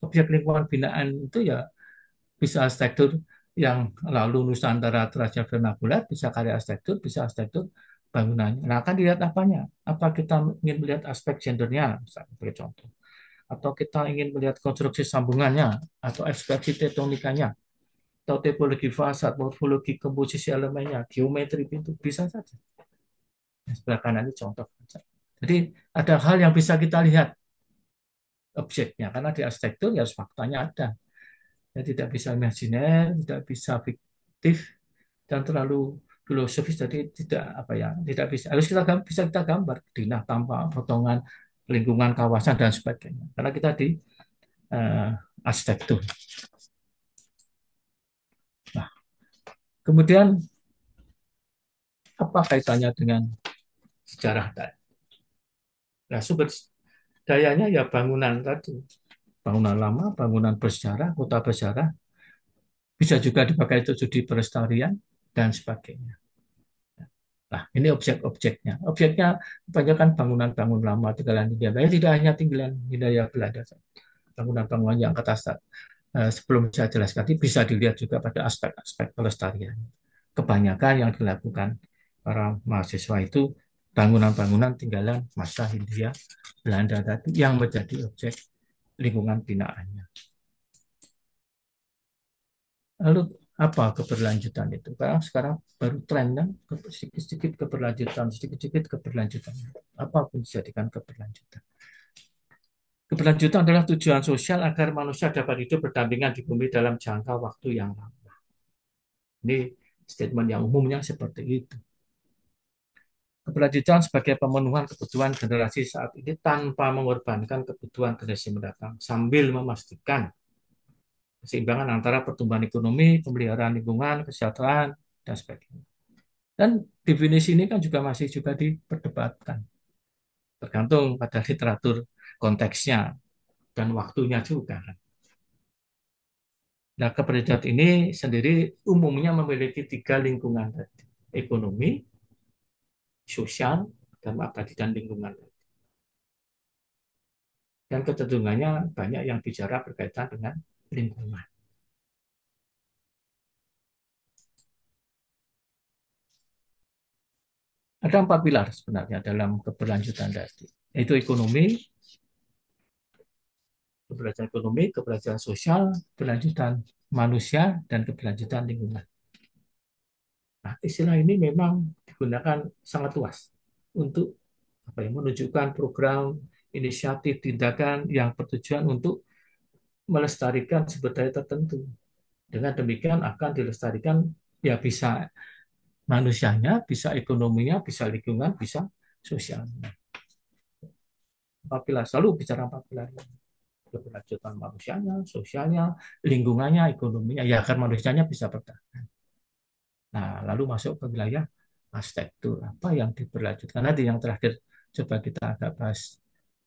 objek lingkungan binaan itu ya bisa arsitektur yang lalu Nusantara terajar vernakular, bisa karya arsitektur, bisa arsitektur bangunannya. Nah, akan dilihat apanya? Apa kita ingin melihat aspek gendernya, misalnya, sebagai contoh. Atau kita ingin melihat konstruksi sambungannya, atau ekspresi tektonikanya, atau topologi fasad, morfologi komposisi elemennya, geometri pintu, bisa saja. Yang sebelah kanan ini contoh. Jadi ada hal yang bisa kita lihat objeknya, karena di arsitektur ya faktanya ada. Ya, tidak bisa imajiner, tidak bisa fiktif, dan terlalu filosofis. Jadi tidak apa ya, tidak bisa. Harus bisa kita gambar dinah tanpa potongan lingkungan kawasan dan sebagainya. Karena kita di uh, arsitektur. Nah, kemudian apa kaitannya dengan sejarah tadi? Nah, sumber dayanya ya bangunan tadi, bangunan lama, bangunan bersejarah, kota bersejarah, bisa juga dipakai untuk studi pelestarian dan sebagainya. Nah, ini objek-objeknya. Objeknya kebanyakan bangunan-bangunan lama, tinggalan Hindia Belanda. Tidak hanya tinggalan Hindia Belanda, bangunan-bangunan yang atas sebelum saya jelaskan tadi bisa dilihat juga pada aspek-aspek pelestarian. Kebanyakan yang dilakukan para mahasiswa itu bangunan-bangunan tinggalan masa Hindia Belanda tadi yang menjadi objek lingkungan binaannya. Lalu apa keberlanjutan itu? Karena sekarang baru tren kan, sedikit-sedikit keberlanjutan, sedikit-sedikit keberlanjutan. Apa pun dijadikan keberlanjutan. Keberlanjutan adalah tujuan sosial agar manusia dapat hidup berdampingan di bumi dalam jangka waktu yang lama. Ini statement yang umumnya seperti itu. Keberlanjutan sebagai pemenuhan kebutuhan generasi saat ini tanpa mengorbankan kebutuhan generasi mendatang, sambil memastikan keseimbangan antara pertumbuhan ekonomi, pemeliharaan lingkungan, kesejahteraan, dan sebagainya. Dan definisi ini kan juga masih juga diperdebatkan, tergantung pada literatur konteksnya dan waktunya juga. Nah, keberlanjutan ini sendiri umumnya memiliki tiga lingkungan tadi: ekonomi, sosial, dan abadi dan lingkungan. Dan kecenderungannya banyak yang bicara berkaitan dengan lingkungan. Ada 4 pilar sebenarnya dalam keberlanjutan tadi, yaitu ekonomi, keberlanjutan sosial, keberlanjutan manusia, dan keberlanjutan lingkungan. Nah, istilah ini memang digunakan sangat luas untuk menunjukkan program, inisiatif, tindakan yang bertujuan untuk melestarikan sumber daya tertentu. Dengan demikian akan dilestarikan ya bisa manusianya, bisa ekonominya, bisa lingkungan, bisa sosialnya. 4 pilar, selalu bicara 4 pilar. Keberlanjutan manusianya, sosialnya, lingkungannya, ekonominya, ya agar manusianya bisa bertahan. Nah, lalu masuk ke wilayah arsitektur. Apa yang diberlanjutkan? Nanti yang terakhir coba kita agak bahas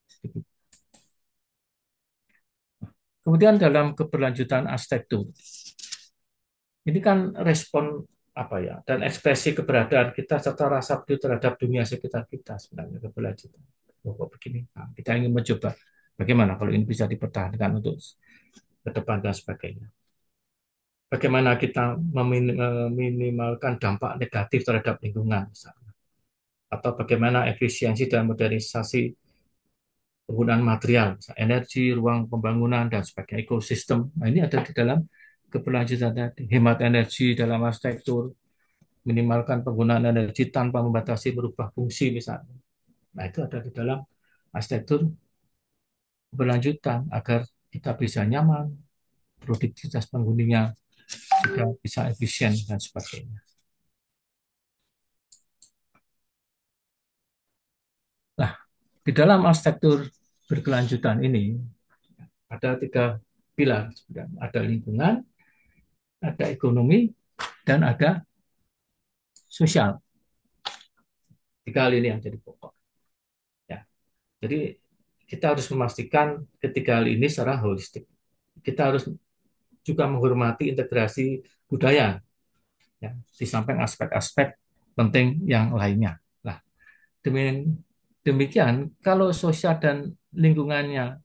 sedikit. Kemudian dalam keberlanjutan arsitektur, ini kan respon apa ya, dan ekspresi keberadaan kita serta rasa peduli terhadap dunia sekitar kita sebenarnya keberlanjutan. Kok begini? Nah, kita ingin mencoba bagaimana kalau ini bisa dipertahankan untuk ke depan dan sebagainya. Bagaimana kita meminimalkan dampak negatif terhadap lingkungan, misalnya. Atau bagaimana efisiensi dan modernisasi penggunaan material, misalnya energi, ruang pembangunan, dan sebagainya, ekosistem. Nah, ini ada di dalam keberlanjutan tadi. Hemat energi dalam arsitektur, minimalkan penggunaan energi tanpa membatasi berubah fungsi, misalnya. Nah, itu ada di dalam arsitektur keberlanjutan agar kita bisa nyaman, produktivitas penghuninya juga bisa efisien dan sebagainya. Nah, di dalam arsitektur berkelanjutan ini ada 3 pilar, ada lingkungan, ada ekonomi, dan ada sosial. 3 hal ini yang jadi pokok. Ya, jadi kita harus memastikan ketiga hal ini secara holistik. Kita harus juga menghormati integrasi budaya, ya, di samping aspek-aspek penting yang lainnya. Nah, demikian Demikian, kalau sosial dan lingkungannya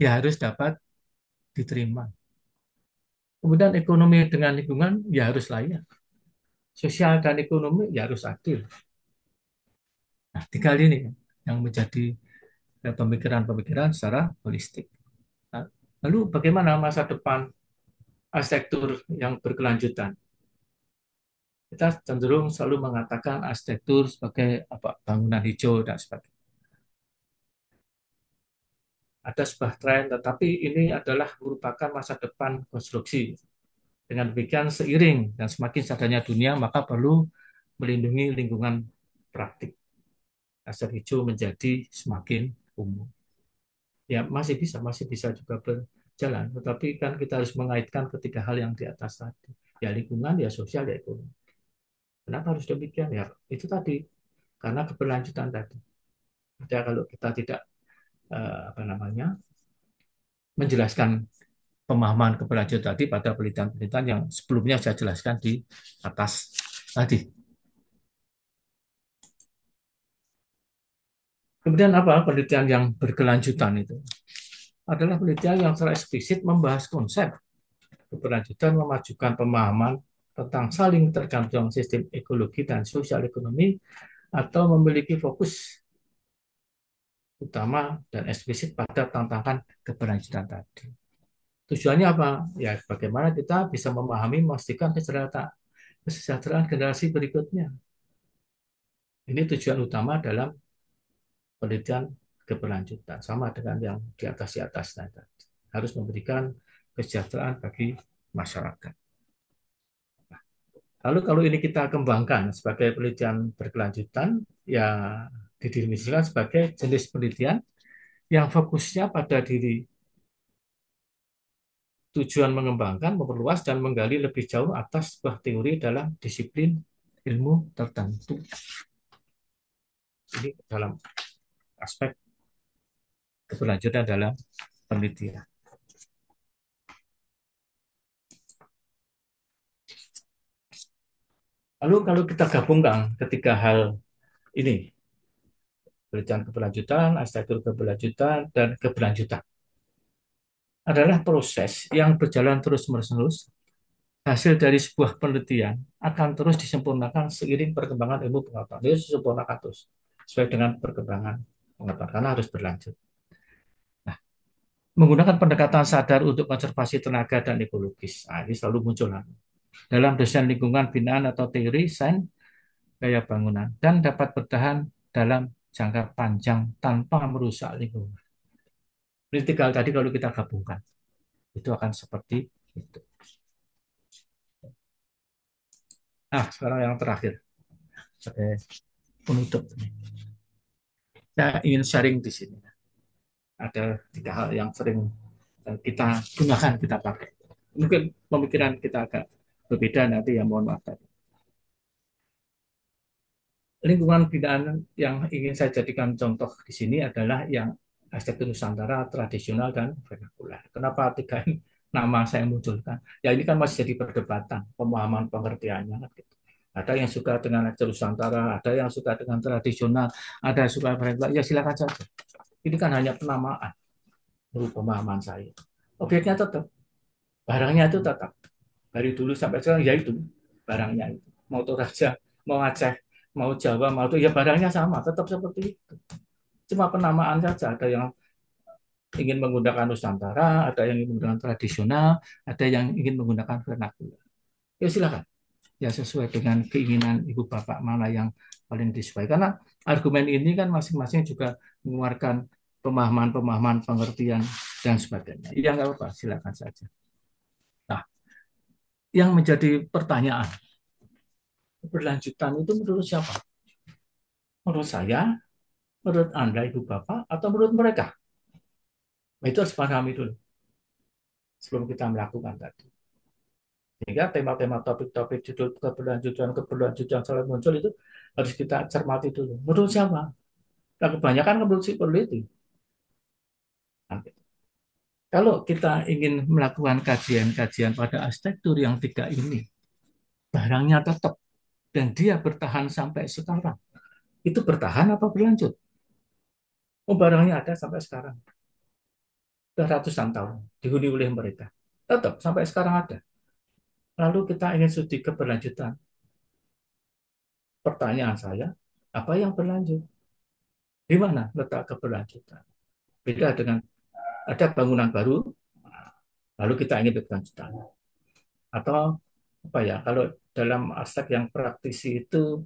ya harus dapat diterima. Kemudian ekonomi dengan lingkungan ya harus layak. Sosial dan ekonomi ya harus adil. Nah, tiga hal ini yang menjadi pemikiran-pemikiran secara holistik. Nah, lalu bagaimana masa depan arsitektur yang berkelanjutan? Kita cenderung selalu mengatakan arsitektur sebagai apa, bangunan hijau dan sebagainya. Ada sebuah tren, tetapi ini adalah merupakan masa depan konstruksi. Dengan demikian, seiring dan semakin sadarnya dunia, maka perlu melindungi lingkungan praktik. Aset hijau menjadi semakin umum. Ya, masih bisa juga berjalan, tetapi kan kita harus mengaitkan ketiga hal yang di atas tadi. Ya lingkungan, ya sosial, ya ekonomi. Kenapa harus demikian? Ya, itu tadi. Karena keberlanjutan tadi. Ada kalau kita tidak apa namanya menjelaskan pemahaman keberlanjutan tadi pada penelitian-penelitian yang sebelumnya saya jelaskan di atas tadi. Kemudian apa penelitian yang berkelanjutan itu? Adalah penelitian yang secara eksplisit membahas konsep keberlanjutan, memajukan pemahaman tentang saling tergantung sistem ekologi dan sosial ekonomi, atau memiliki fokus utama dan eksplisit pada tantangan keberlanjutan tadi. Tujuannya apa? Ya, bagaimana kita bisa memahami, memastikan kesejahteraan generasi berikutnya. Ini tujuan utama dalam penelitian keberlanjutan, sama dengan yang di atas tadi. Harus memberikan kesejahteraan bagi masyarakat. Lalu kalau ini kita kembangkan sebagai penelitian berkelanjutan, ya didefinisikan sebagai jenis penelitian yang fokusnya pada diri, tujuan mengembangkan, memperluas, dan menggali lebih jauh atas sebuah teori dalam disiplin ilmu tertentu. Ini dalam aspek keberlanjutan dalam penelitian. Lalu kalau kita gabungkan ketiga hal ini, penelitian keberlanjutan, arsitektur keberlanjutan, dan keberlanjutan, adalah proses yang berjalan terus-menerus. Hasil dari sebuah penelitian akan terus disempurnakan seiring perkembangan ilmu pengetahuan. Dia disempurnakan terus sesuai dengan perkembangan pengetahuan karena harus berlanjut. Nah, menggunakan pendekatan sadar untuk konservasi tenaga dan ekologis. Nah, ini selalu muncul dalam desain lingkungan binaan atau teori sains gaya bangunan dan dapat bertahan dalam jangka panjang tanpa merusak lingkungan. Ini tiga hal tadi kalau kita gabungkan, itu akan seperti itu. Nah, sekarang yang terakhir, sebagai penutup. Saya ingin sharing di sini. Ada tiga hal yang sering kita gunakan, kita pakai. Mungkin pemikiran kita agak berbeda nanti, ya mohon maaf tadi. Lingkungan binaan yang ingin saya jadikan contoh di sini adalah yang arsitektur Nusantara tradisional dan vernakular. Kenapa tiga nama saya munculkan? Ya ini kan masih jadi perdebatan, pemahaman pengertiannya. Ada yang suka dengan arsitektur Nusantara, ada yang suka dengan tradisional, ada yang suka vernakular. Ya silakan saja. Ini kan hanya penamaan menurut pemahaman saya. Objeknya tetap, barangnya itu tetap. Dari dulu sampai sekarang ya itu barangnya itu. Mau Toraja, mau Aceh, mau Jawa, mau itu ya barangnya sama, tetap seperti itu. Cuma penamaan saja, ada yang ingin menggunakan Nusantara, ada yang ingin menggunakan tradisional, ada yang ingin menggunakan vernakular. Ya silakan. Ya sesuai dengan keinginan ibu bapak mana yang paling disukai. Karena argumen ini kan masing-masing juga mengeluarkan pemahaman-pemahaman, pengertian dan sebagainya. Ya nggak apa-apa, silakan saja. Nah, yang menjadi pertanyaan, keberlanjutan itu menurut siapa? Menurut saya, menurut Anda, Ibu Bapak, atau menurut mereka? Nah, itu harus pahami dulu sebelum kita melakukan tadi. Sehingga tema-tema topik-topik judul keberlanjutan selalu muncul itu harus kita cermati dulu. Menurut siapa? Nah, kebanyakan menurut si peneliti. Nah, kalau kita ingin melakukan kajian-kajian pada arsitektur yang tiga ini, barangnya tetap dan dia bertahan sampai sekarang. Itu bertahan apa berlanjut? Oh, barangnya ada sampai sekarang. Sudah ratusan tahun dihuni oleh mereka. Tetap sampai sekarang ada. Lalu kita ingin studi keberlanjutan. Pertanyaan saya, apa yang berlanjut? Di mana letak keberlanjutan? Beda dengan ada bangunan baru, lalu kita ingin berkelanjutan. Atau apa ya, kalau dalam aspek yang praktisi itu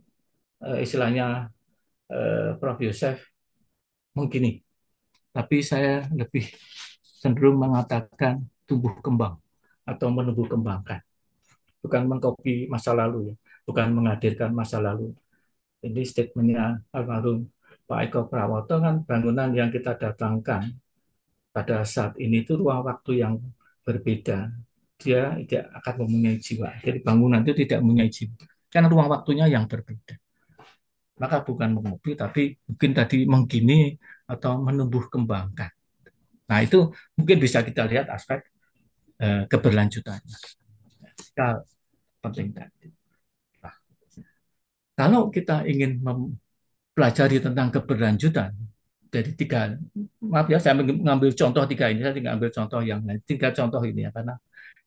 istilahnya Prof. Yosef mengkini, tapi saya lebih cenderung mengatakan tumbuh kembang atau menumbuh kembangkan, bukan mengkopi masa lalu ya, bukan menghadirkan masa lalu. Ini statementnya almarhum Pak Eko Prawoto kan bangunan yang kita datangkan pada saat ini itu ruang waktu yang berbeda. Dia tidak akan mempunyai jiwa. Jadi bangunan itu tidak mempunyai jiwa. Karena ruang waktunya yang berbeda. Maka bukan mengopi, tapi mungkin tadi menggini atau menumbuh kembangkan. Nah itu mungkin bisa kita lihat aspek keberlanjutannya. Kita penting tadi. Nah, kalau kita ingin mempelajari tentang keberlanjutan, dari tiga, maaf ya saya mengambil contoh tiga ini, saya tidak ambil contoh yang lain, tiga contoh ini ya, karena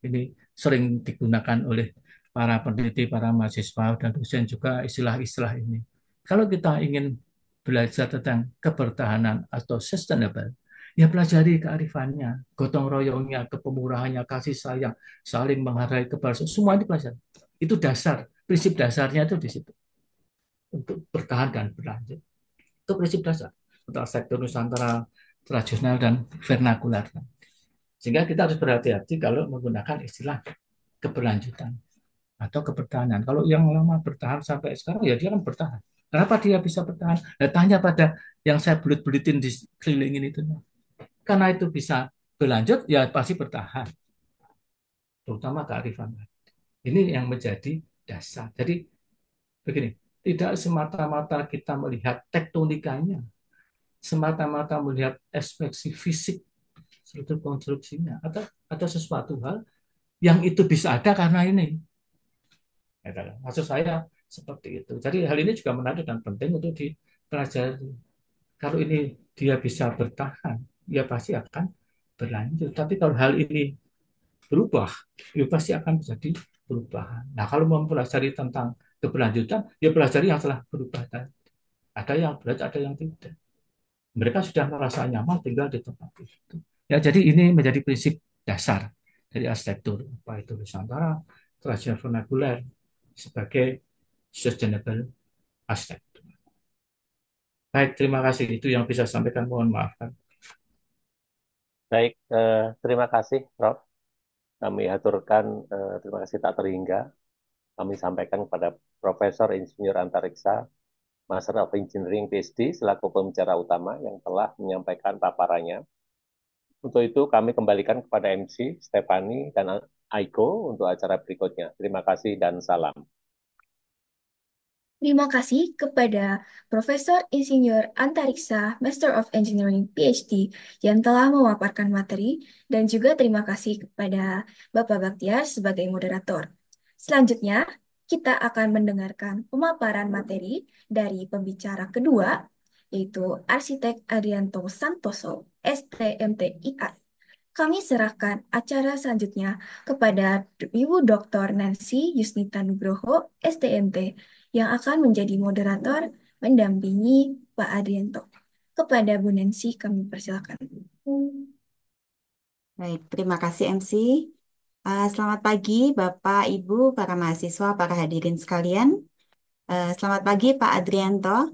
ini sering digunakan oleh para peneliti, para mahasiswa, dan dosen juga istilah-istilah ini. Kalau kita ingin belajar tentang kebertahanan atau sustainable, ya pelajari kearifannya, gotong royongnya, kepemurahannya, kasih sayang, saling menghargai, kebahagiaan, semua itu pelajari. Itu dasar, prinsip dasarnya itu di situ untuk bertahan dan berlanjut. Itu prinsip dasar untuk sektor Nusantara tradisional dan vernakular. Sehingga kita harus berhati-hati kalau menggunakan istilah keberlanjutan atau kebertahanan. Kalau yang lama bertahan sampai sekarang, ya dia kan bertahan. Kenapa dia bisa bertahan? Nah, tanya pada yang saya belit-belitin di kelilingin itu. Karena itu bisa berlanjut, ya pasti bertahan. Terutama kearifan. Ini yang menjadi dasar. Jadi begini, tidak semata-mata kita melihat tektonikanya, semata-mata melihat ekspresi fisik struktur konstruksinya, atau sesuatu hal yang itu bisa ada karena ini. Maksud saya seperti itu. Jadi hal ini juga menarik dan penting untuk dipelajari. Kalau ini dia bisa bertahan, ya pasti akan berlanjut. Tapi kalau hal ini berubah, ya pasti akan menjadi perubahan. Nah, kalau mempelajari tentang keberlanjutan, ya pelajari yang telah berubah tadi. Ada yang berlanjut, ada yang tidak. Mereka sudah merasa nyaman tinggal di tempat itu. Ya, jadi ini menjadi prinsip dasar dari arsitektur, apa itu Nusantara, tradisional vernakuler sebagai sustainable arsitektur. Baik, terima kasih. Itu yang bisa saya sampaikan. Mohon maaf. Baik, terima kasih, Prof. Kami aturkan terima kasih tak terhingga. Kami sampaikan kepada Profesor Insinyur Antariksa, Master of Engineering PhD, selaku pembicara utama yang telah menyampaikan paparannya. Untuk itu, kami kembalikan kepada MC, Stefani, dan Aiko untuk acara berikutnya. Terima kasih dan salam. Terima kasih kepada Profesor Insinyur Antariksa, Master of Engineering PhD, yang telah memaparkan materi, dan juga terima kasih kepada Bapak Baktiar sebagai moderator. Selanjutnya, kita akan mendengarkan pemaparan materi dari pembicara kedua, yaitu Arsitek Adrianto Santoso, STMTIA. Kami serahkan acara selanjutnya kepada Ibu Dr. Nancy Yusnita Nugroho, STMT, yang akan menjadi moderator mendampingi Pak Adrianto. Kepada Bu Nancy, kami persilakan. Baik, terima kasih MC. Selamat pagi Bapak, Ibu, para mahasiswa, para hadirin sekalian. Selamat pagi Pak Adrianto.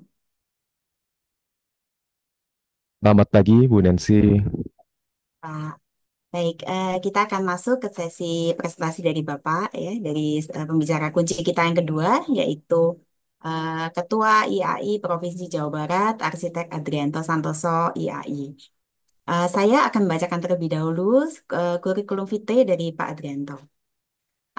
Selamat pagi, Bu Nancy. Pak. Baik, kita akan masuk ke sesi presentasi dari Bapak, ya, dari pembicara kunci kita yang kedua, yaitu Ketua IAI Provinsi Jawa Barat, Arsitek Adrianto Santoso, IAI. Saya akan membacakan terlebih dahulu kurikulum vitae dari Pak Adrianto.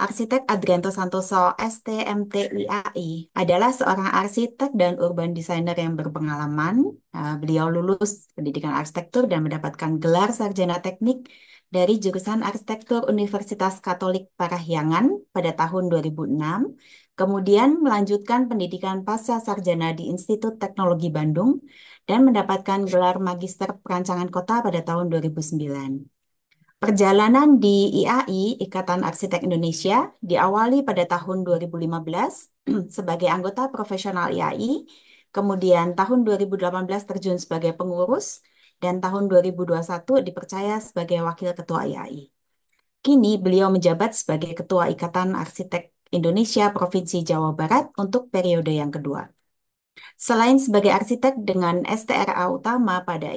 Arsitek Adrianto Santoso, STMTIAI, adalah seorang arsitek dan urban designer yang berpengalaman. Beliau lulus pendidikan arsitektur dan mendapatkan gelar sarjana teknik dari jurusan Arsitektur Universitas Katolik Parahyangan pada tahun 2006, kemudian melanjutkan pendidikan pasca sarjana di Institut Teknologi Bandung dan mendapatkan gelar Magister Perancangan Kota pada tahun 2009. Perjalanan di IAI, Ikatan Arsitek Indonesia, diawali pada tahun 2015 sebagai anggota profesional IAI, kemudian tahun 2018 terjun sebagai pengurus, dan tahun 2021 dipercaya sebagai wakil ketua IAI. Kini beliau menjabat sebagai Ketua Ikatan Arsitek Indonesia Provinsi Jawa Barat untuk periode yang kedua. Selain sebagai arsitek dengan STRA utama pada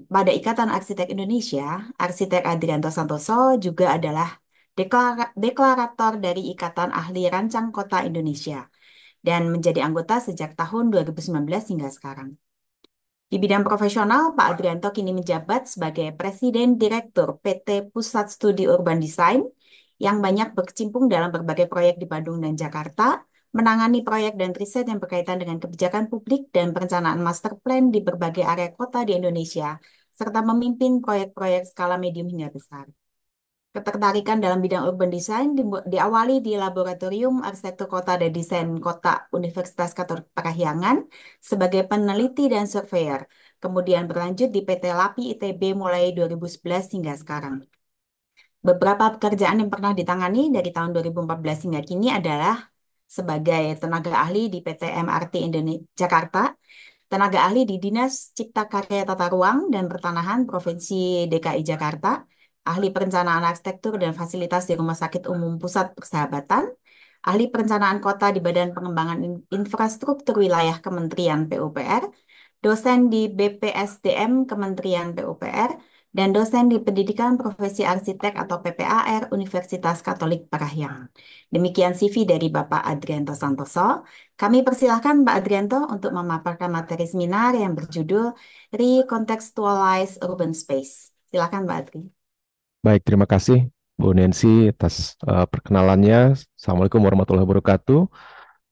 pada Ikatan Arsitek Indonesia, Arsitek Adrianto Santoso juga adalah deklarator dari Ikatan Ahli Rancang Kota Indonesia dan menjadi anggota sejak tahun 2019 hingga sekarang. Di bidang profesional, Pak Adrianto kini menjabat sebagai Presiden Direktur PT Pusat Studi Urban Design yang banyak berkecimpung dalam berbagai proyek di Bandung dan Jakarta, menangani proyek dan riset yang berkaitan dengan kebijakan publik dan perencanaan master plan di berbagai area kota di Indonesia, serta memimpin proyek-proyek skala medium hingga besar. Ketertarikan dalam bidang urban design diawali di Laboratorium Arsitektur Kota dan Desain Kota Universitas Katolik Parahyangan sebagai peneliti dan surveyor, kemudian berlanjut di PT LAPI ITB mulai 2011 hingga sekarang. Beberapa pekerjaan yang pernah ditangani dari tahun 2014 hingga kini adalah sebagai tenaga ahli di PT MRT Jakarta, tenaga ahli di Dinas Cipta Karya Tata Ruang dan Pertanahan Provinsi DKI Jakarta, ahli perencanaan arsitektur dan fasilitas di Rumah Sakit Umum Pusat Persahabatan, ahli perencanaan kota di Badan Pengembangan Infrastruktur Wilayah Kementerian PUPR, dosen di BPSDM Kementerian PUPR, dan dosen di Pendidikan Profesi Arsitek atau PPAR Universitas Katolik Parahyangan. Demikian CV dari Bapak Adrianto Santoso. Kami persilahkan Pak Adrianto untuk memaparkan materi seminar yang berjudul Recontextualize Urban Space. Silakan Pak Adri. Baik, terima kasih Bu Nancy atas perkenalannya. Assalamualaikum warahmatullahi wabarakatuh.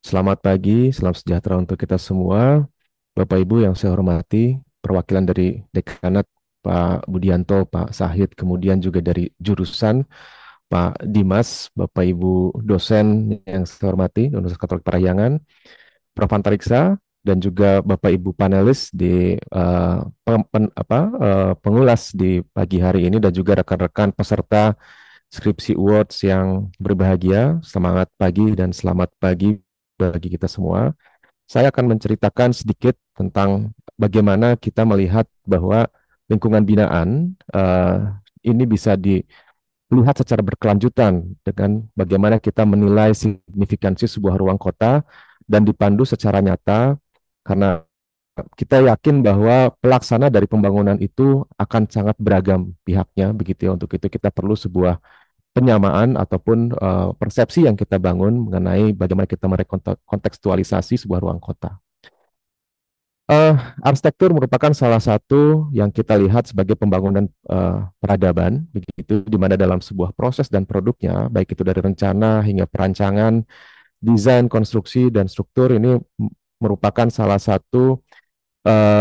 Selamat pagi, salam sejahtera untuk kita semua. Bapak Ibu yang saya hormati, perwakilan dari Dekanat Pak Budianto, Pak Sahid, kemudian juga dari jurusan Pak Dimas, Bapak Ibu dosen yang saya hormati, Universitas Katolik Parahyangan, Prof. Antariksa, dan juga Bapak Ibu panelis di pengulas di pagi hari ini, dan juga rekan-rekan peserta Skripsi Awards yang berbahagia. Semangat pagi dan selamat pagi bagi kita semua. Saya akan menceritakan sedikit tentang bagaimana kita melihat bahwa lingkungan binaan ini bisa dilihat secara berkelanjutan dengan bagaimana kita menilai signifikansi sebuah ruang kota dan dipandu secara nyata, karena kita yakin bahwa pelaksana dari pembangunan itu akan sangat beragam pihaknya, begitu ya. Untuk itu kita perlu sebuah penyamaan ataupun persepsi yang kita bangun mengenai bagaimana kita merekontekstualisasi sebuah ruang kota. Arsitektur merupakan salah satu yang kita lihat sebagai pembangunan peradaban, begitu, di mana dalam sebuah proses dan produknya, baik itu dari rencana hingga perancangan, desain, konstruksi, dan struktur, ini merupakan salah satu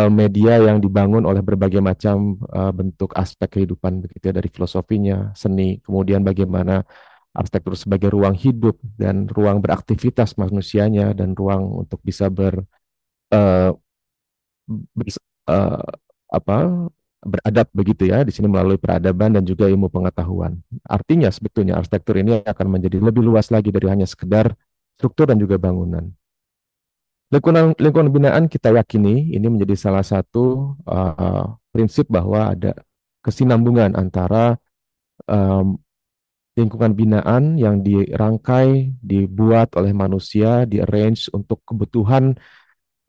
media yang dibangun oleh berbagai macam bentuk aspek kehidupan, begitu ya, dari filosofinya, seni, kemudian bagaimana arsitektur sebagai ruang hidup dan ruang beraktivitas manusianya, dan ruang untuk bisa beradab, begitu ya, di sini melalui peradaban dan juga ilmu pengetahuan. Artinya sebetulnya arsitektur ini akan menjadi lebih luas lagi dari hanya sekedar struktur dan juga bangunan. Lingkungan binaan kita yakini ini menjadi salah satu prinsip bahwa ada kesinambungan antara lingkungan binaan yang dirangkai, dibuat oleh manusia, di-arrange untuk kebutuhan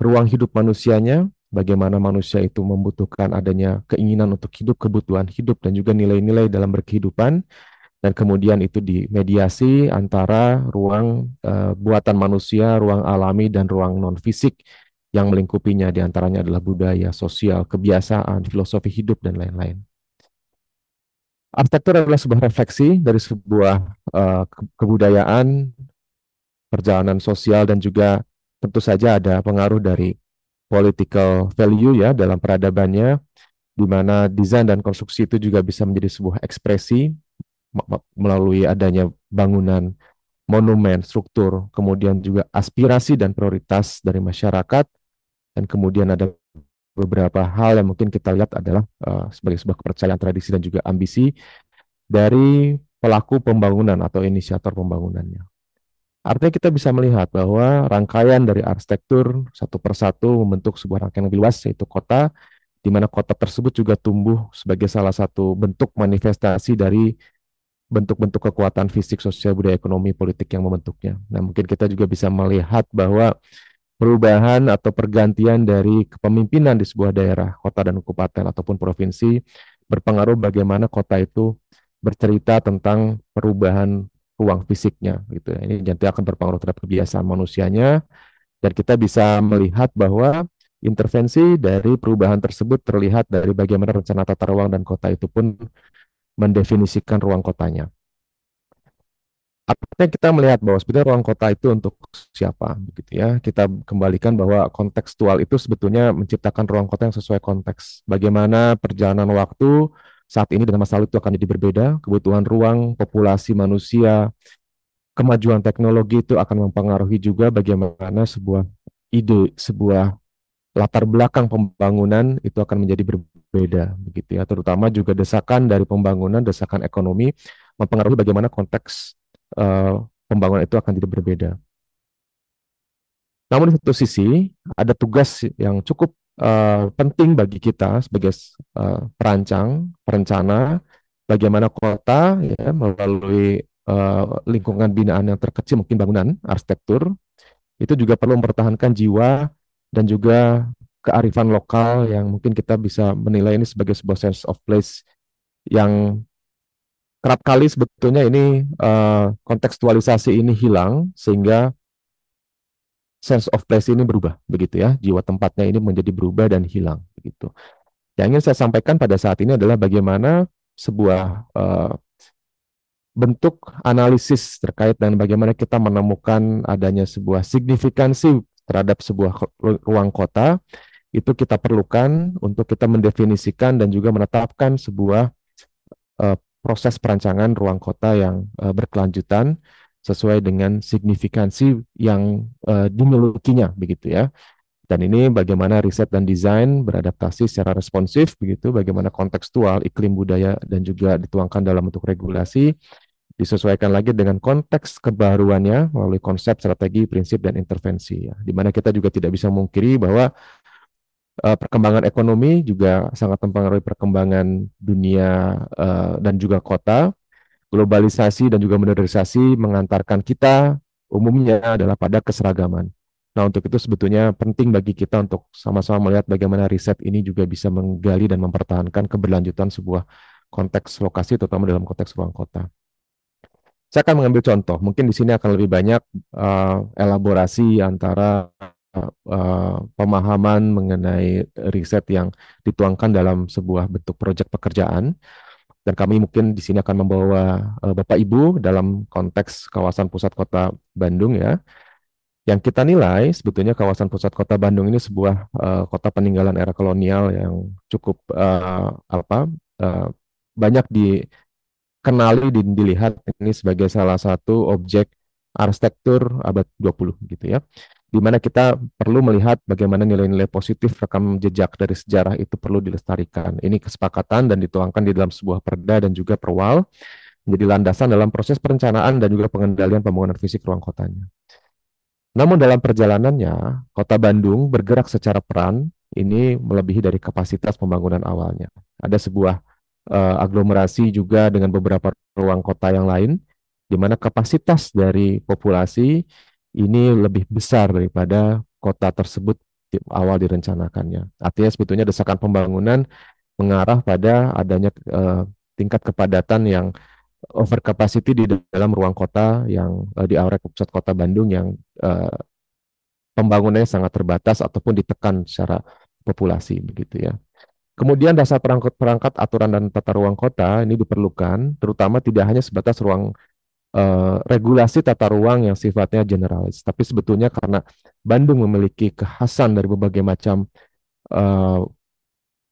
ruang hidup manusianya, bagaimana manusia itu membutuhkan adanya keinginan untuk hidup, kebutuhan hidup, dan juga nilai-nilai dalam berkehidupan, dan kemudian itu dimediasi antara ruang buatan manusia, ruang alami, dan ruang non-fisik yang melingkupinya, diantaranya adalah budaya, sosial, kebiasaan, filosofi hidup, dan lain-lain. Arsitektur adalah sebuah refleksi dari sebuah kebudayaan, perjalanan sosial, dan juga tentu saja ada pengaruh dari political value ya dalam peradabannya, di mana desain dan konstruksi itu juga bisa menjadi sebuah ekspresi melalui adanya bangunan, monumen, struktur, kemudian juga aspirasi dan prioritas dari masyarakat, dan kemudian ada beberapa hal yang mungkin kita lihat adalah sebagai sebuah kepercayaan, tradisi, dan juga ambisi dari pelaku pembangunan atau inisiator pembangunannya. Artinya kita bisa melihat bahwa rangkaian dari arsitektur satu persatu membentuk sebuah rangkaian yang luas, yaitu kota, di mana kota tersebut juga tumbuh sebagai salah satu bentuk manifestasi dari bentuk-bentuk kekuatan fisik, sosial, budaya, ekonomi, politik yang membentuknya. Nah, mungkin kita juga bisa melihat bahwa perubahan atau pergantian dari kepemimpinan di sebuah daerah, kota dan kabupaten ataupun provinsi berpengaruh bagaimana kota itu bercerita tentang perubahan ruang fisiknya gitu ya. Ini nanti akan berpengaruh terhadap kebiasaan manusianya, dan kita bisa melihat bahwa intervensi dari perubahan tersebut terlihat dari bagaimana rencana tata ruang dan kota itu pun mendefinisikan ruang kotanya. Artinya kita melihat bahwa sebetulnya ruang kota itu untuk siapa, begitu ya. Kita kembalikan bahwa kontekstual itu sebetulnya menciptakan ruang kota yang sesuai konteks. Bagaimana perjalanan waktu saat ini dengan masa lalu itu akan jadi berbeda, kebutuhan ruang, populasi manusia, kemajuan teknologi itu akan mempengaruhi juga bagaimana sebuah ide, sebuah latar belakang pembangunan itu akan menjadi berbeda, begitu ya. Terutama juga desakan dari pembangunan, desakan ekonomi mempengaruhi bagaimana konteks pembangunan itu akan jadi berbeda. Namun di satu sisi ada tugas yang cukup penting bagi kita sebagai perancang, perencana, bagaimana kota ya melalui lingkungan binaan yang terkecil, mungkin bangunan, arsitektur, itu juga perlu mempertahankan jiwa dan juga kearifan lokal yang mungkin kita bisa menilai ini sebagai sebuah sense of place yang kerap kali sebetulnya ini kontekstualisasi ini hilang, sehingga sense of place ini berubah, begitu ya. Jiwa tempatnya ini menjadi berubah dan hilang, begitu. Yang ingin saya sampaikan pada saat ini adalah bagaimana sebuah bentuk analisis terkait dengan bagaimana kita menemukan adanya sebuah signifikansi terhadap sebuah ruang kota, itu kita perlukan untuk kita mendefinisikan dan juga menetapkan sebuah proses perancangan ruang kota yang berkelanjutan sesuai dengan signifikansi yang dimilikinya, begitu ya. Dan ini bagaimana riset dan desain beradaptasi secara responsif, begitu, bagaimana kontekstual, iklim budaya, dan juga dituangkan dalam bentuk regulasi, disesuaikan lagi dengan konteks kebaruannya melalui konsep, strategi, prinsip, dan intervensi. Ya. Di mana kita juga tidak bisa memungkiri bahwa perkembangan ekonomi juga sangat mempengaruhi perkembangan dunia dan juga kota. Globalisasi dan juga modernisasi mengantarkan kita umumnya adalah pada keseragaman. Nah, untuk itu sebetulnya penting bagi kita untuk sama-sama melihat bagaimana riset ini juga bisa menggali dan mempertahankan keberlanjutan sebuah konteks lokasi, terutama dalam konteks ruang kota. Saya akan mengambil contoh, mungkin di sini akan lebih banyak elaborasi antara pemahaman mengenai riset yang dituangkan dalam sebuah bentuk proyek pekerjaan. Dan kami mungkin di sini akan membawa Bapak Ibu dalam konteks kawasan pusat kota Bandung ya. Yang kita nilai sebetulnya kawasan pusat kota Bandung ini sebuah kota peninggalan era kolonial yang cukup banyak dikenali dan dilihat ini sebagai salah satu objek arsitektur abad 20 gitu ya. Di mana kita perlu melihat bagaimana nilai-nilai positif rekam jejak dari sejarah itu perlu dilestarikan. Ini kesepakatan dan dituangkan di dalam sebuah perda dan juga perwal menjadi landasan dalam proses perencanaan dan juga pengendalian pembangunan fisik ruang kotanya. Namun dalam perjalanannya, kota Bandung bergerak secara peran ini melebihi dari kapasitas pembangunan awalnya. Ada sebuah aglomerasi juga dengan beberapa ruang kota yang lain, di mana kapasitas dari populasi ini lebih besar daripada kota tersebut di awal direncanakannya. Artinya sebetulnya desakan pembangunan mengarah pada adanya tingkat kepadatan yang over capacity di dalam ruang kota yang di area pusat kota Bandung yang pembangunannya sangat terbatas ataupun ditekan secara populasi, begitu ya. Kemudian dasar perangkat aturan dan tata ruang kota ini diperlukan, terutama tidak hanya sebatas ruang regulasi tata ruang yang sifatnya generalis, tapi sebetulnya karena Bandung memiliki kekhasan dari berbagai macam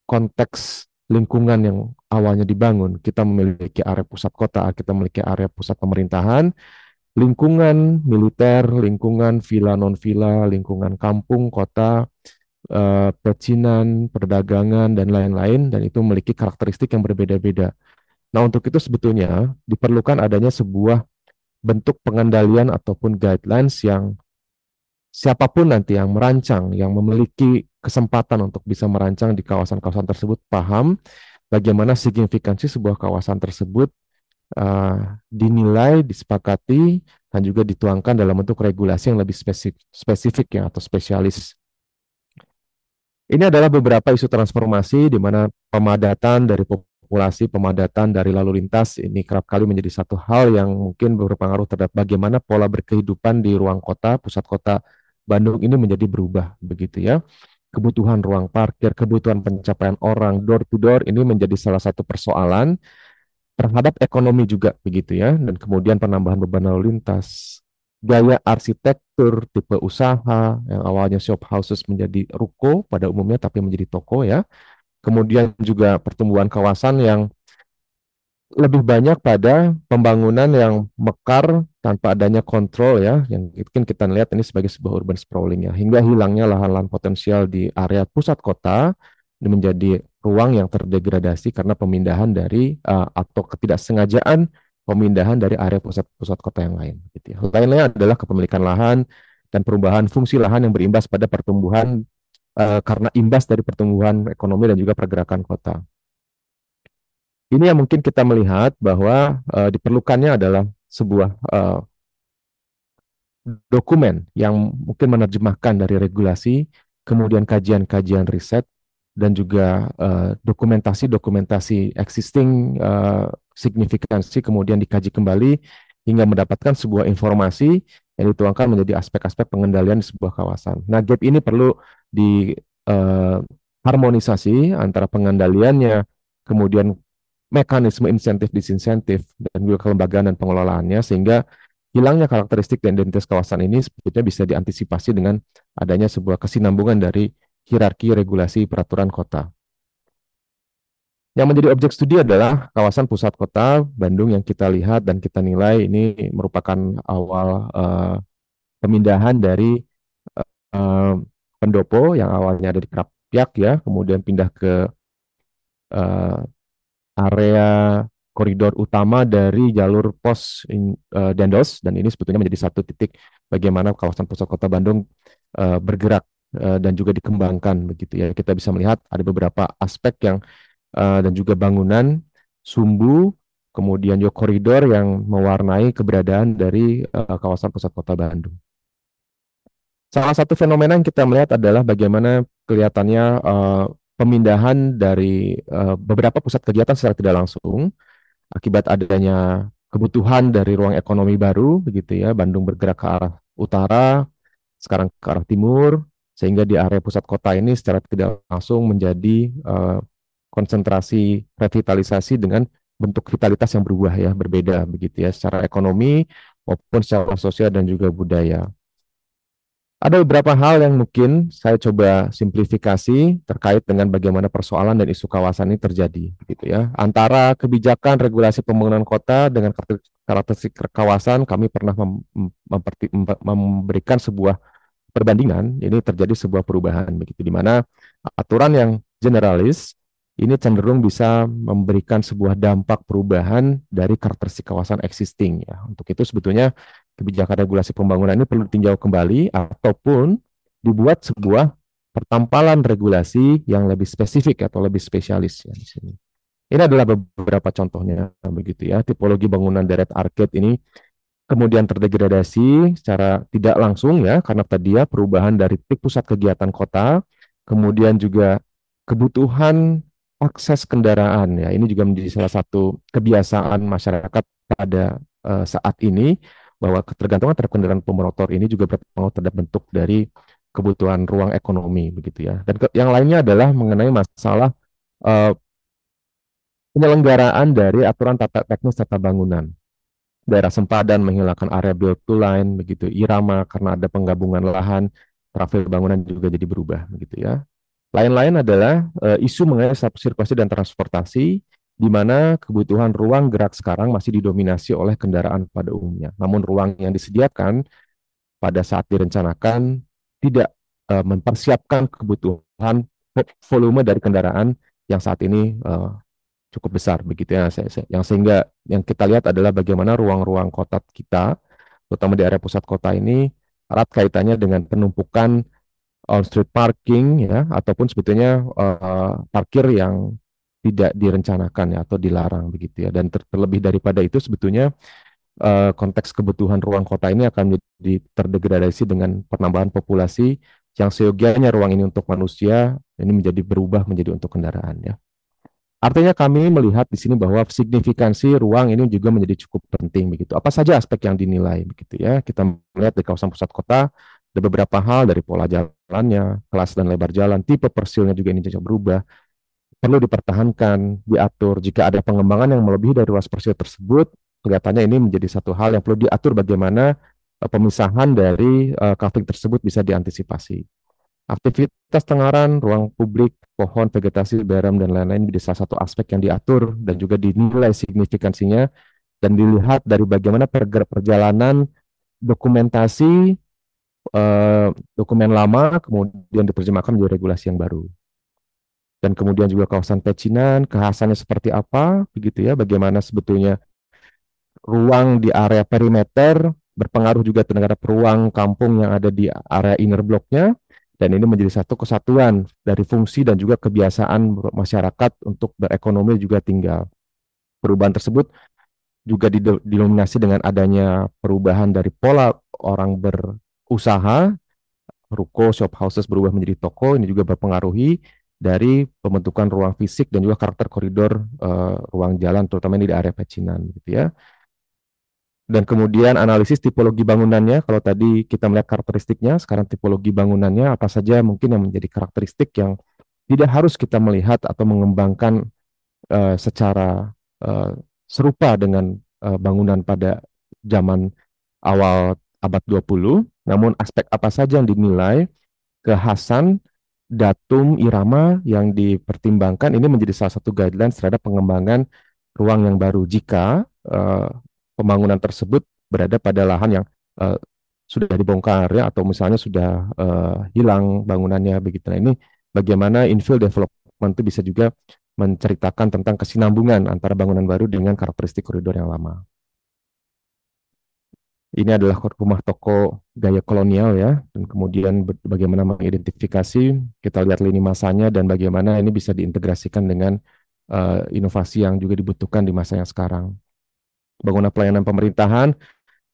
konteks lingkungan yang awalnya dibangun. Kita memiliki area pusat kota, kita memiliki area pusat pemerintahan, lingkungan militer, lingkungan villa non-villa, lingkungan kampung, kota, pecinan, perdagangan, dan lain-lain, dan itu memiliki karakteristik yang berbeda-beda. Nah, untuk itu sebetulnya diperlukan adanya sebuah bentuk pengendalian ataupun guidelines yang siapapun nanti yang merancang, yang memiliki kesempatan untuk bisa merancang di kawasan-kawasan tersebut, paham bagaimana signifikansi sebuah kawasan tersebut dinilai, disepakati, dan juga dituangkan dalam bentuk regulasi yang lebih spesifik ya, atau spesialis. Ini adalah beberapa isu transformasi di mana pemadatan dari populasi, pemadatan dari lalu lintas ini kerap kali menjadi satu hal yang mungkin berpengaruh terhadap bagaimana pola berkehidupan di ruang kota, pusat kota Bandung ini menjadi berubah begitu ya. Kebutuhan ruang parkir, kebutuhan pencapaian orang door to door ini menjadi salah satu persoalan terhadap ekonomi juga begitu ya, dan kemudian penambahan beban lalu lintas, gaya arsitektur tipe usaha yang awalnya shop houses menjadi ruko pada umumnya tapi menjadi toko ya, kemudian juga pertumbuhan kawasan yang lebih banyak pada pembangunan yang mekar tanpa adanya kontrol ya, yang mungkin kita lihat ini sebagai sebuah urban sprawling ya, hingga hilangnya lahan-lahan potensial di area pusat kota ini menjadi ruang yang terdegradasi karena pemindahan dari atau ketidaksengajaan pemindahan dari area pusat-pusat kota yang lain. Gitu ya. Lainnya adalah kepemilikan lahan dan perubahan fungsi lahan yang berimbas pada pertumbuhan karena imbas dari pertumbuhan ekonomi dan juga pergerakan kota. Ini yang mungkin kita melihat bahwa diperlukannya adalah sebuah dokumen yang mungkin menerjemahkan dari regulasi, kemudian kajian-kajian riset, dan juga dokumentasi-dokumentasi existing signifikansi kemudian dikaji kembali hingga mendapatkan sebuah informasi yang dituangkan menjadi aspek-aspek pengendalian di sebuah kawasan. Nah, gap ini perlu diharmonisasi antara pengendaliannya, kemudian mekanisme insentif disinsentif dan juga kelembagaan dan pengelolaannya sehingga hilangnya karakteristik dan identitas kawasan ini sebetulnya bisa diantisipasi dengan adanya sebuah kesinambungan dari hierarki regulasi peraturan kota. Yang menjadi objek studi adalah kawasan pusat kota Bandung yang kita lihat dan kita nilai ini merupakan awal pemindahan dari pendopo yang awalnya ada di Krapyak ya, kemudian pindah ke area koridor utama dari jalur pos Dandos, dan ini sebetulnya menjadi satu titik bagaimana kawasan pusat kota Bandung bergerak dan juga dikembangkan begitu ya. Kita bisa melihat ada beberapa aspek yang dan juga bangunan, sumbu, kemudian juga koridor yang mewarnai keberadaan dari kawasan pusat kota Bandung. Salah satu fenomena yang kita melihat adalah bagaimana kelihatannya pemindahan dari beberapa pusat kegiatan secara tidak langsung akibat adanya kebutuhan dari ruang ekonomi baru begitu ya. Bandung bergerak ke arah utara, sekarang ke arah timur, sehingga di area pusat kota ini secara tidak langsung menjadi konsentrasi revitalisasi dengan bentuk vitalitas yang berubah ya, berbeda begitu ya, secara ekonomi maupun secara sosial dan juga budaya. Ada beberapa hal yang mungkin saya coba simplifikasi terkait dengan bagaimana persoalan dan isu kawasan ini terjadi, gitu ya. Antara kebijakan regulasi pembangunan kota dengan karakteristik kawasan, kami pernah memberikan sebuah perbandingan. Ini terjadi sebuah perubahan, begitu, di mana aturan yang generalis ini cenderung bisa memberikan sebuah dampak perubahan dari karakteristik kawasan existing. Ya. Untuk itu sebetulnya kebijakan regulasi pembangunan ini perlu ditinjau kembali ataupun dibuat sebuah pertampalan regulasi yang lebih spesifik atau lebih spesialis ya di sini. Ini adalah beberapa contohnya begitu ya. Tipologi bangunan deret arcade ini kemudian terdegradasi secara tidak langsung ya karena tadi ya perubahan dari titik pusat kegiatan kota, kemudian juga kebutuhan akses kendaraan ya. Ini juga menjadi salah satu kebiasaan masyarakat pada saat ini, bahwa ketergantungan terhadap kendaraan pemotor ini juga berpengaruh terhadap bentuk dari kebutuhan ruang ekonomi begitu ya. Dan yang lainnya adalah mengenai masalah penyelenggaraan dari aturan tata teknis tata bangunan. Daerah sempadan menghilangkan area build to line begitu, irama karena ada penggabungan lahan, profil bangunan juga jadi berubah begitu ya. Lain-lain adalah isu mengenai sirkulasi dan transportasi, di mana kebutuhan ruang gerak sekarang masih didominasi oleh kendaraan pada umumnya. Namun ruang yang disediakan pada saat direncanakan tidak mempersiapkan kebutuhan volume dari kendaraan yang saat ini cukup besar begitu ya. Yang sehingga yang kita lihat adalah bagaimana ruang-ruang kota kita, terutama di area pusat kota ini, erat kaitannya dengan penumpukan on-street parking ya, ataupun sebetulnya parkir yang tidak direncanakan ya atau dilarang begitu ya. Dan terlebih daripada itu sebetulnya konteks kebutuhan ruang kota ini akan menjadi terdegradasi dengan penambahan populasi yang seyogianya ruang ini untuk manusia ini menjadi berubah menjadi untuk kendaraan ya. Artinya kami melihat di sini bahwa signifikansi ruang ini juga menjadi cukup penting begitu. Apa saja aspek yang dinilai begitu ya. Kita melihat di kawasan pusat kota ada beberapa hal dari pola jalannya, kelas dan lebar jalan, tipe persilnya juga ini juga berubah. Perlu dipertahankan, diatur. Jika ada pengembangan yang melebihi dari ruas persil tersebut, kelihatannya ini menjadi satu hal yang perlu diatur bagaimana pemisahan dari kafling tersebut bisa diantisipasi. Aktivitas tengaran, ruang publik, pohon, vegetasi, berem, dan lain-lain menjadi salah satu aspek yang diatur dan juga dinilai signifikansinya dan dilihat dari bagaimana perjalanan dokumentasi dokumen lama kemudian diterjemahkan menjadi regulasi yang baru. Dan kemudian juga kawasan pecinan, kekhasannya seperti apa, begitu ya, bagaimana sebetulnya ruang di area perimeter berpengaruh juga terhadap ruang kampung yang ada di area inner blocknya, dan ini menjadi satu kesatuan dari fungsi dan juga kebiasaan masyarakat untuk berekonomi juga tinggal. Perubahan tersebut juga didominasi dengan adanya perubahan dari pola orang berusaha, ruko, shop houses berubah menjadi toko, ini juga berpengaruhi dari pembentukan ruang fisik dan juga karakter koridor ruang jalan, terutama ini di area pecinan, gitu ya. Dan kemudian analisis tipologi bangunannya, kalau tadi kita melihat karakteristiknya, sekarang tipologi bangunannya apa saja mungkin yang menjadi karakteristik yang tidak harus kita melihat atau mengembangkan secara serupa dengan bangunan pada zaman awal abad 20, namun aspek apa saja yang dinilai, kekhasan, datum, irama yang dipertimbangkan ini menjadi salah satu guidelines terhadap pengembangan ruang yang baru jika pembangunan tersebut berada pada lahan yang sudah dibongkar ya atau misalnya sudah hilang bangunannya begitu. Nah, ini bagaimana infill development itu bisa juga menceritakan tentang kesinambungan antara bangunan baru dengan karakteristik koridor yang lama. Ini adalah rumah toko gaya kolonial ya, dan kemudian bagaimana mengidentifikasi, kita lihat lini masanya dan bagaimana ini bisa diintegrasikan dengan inovasi yang juga dibutuhkan di masa yang sekarang. Bangunan pelayanan pemerintahan,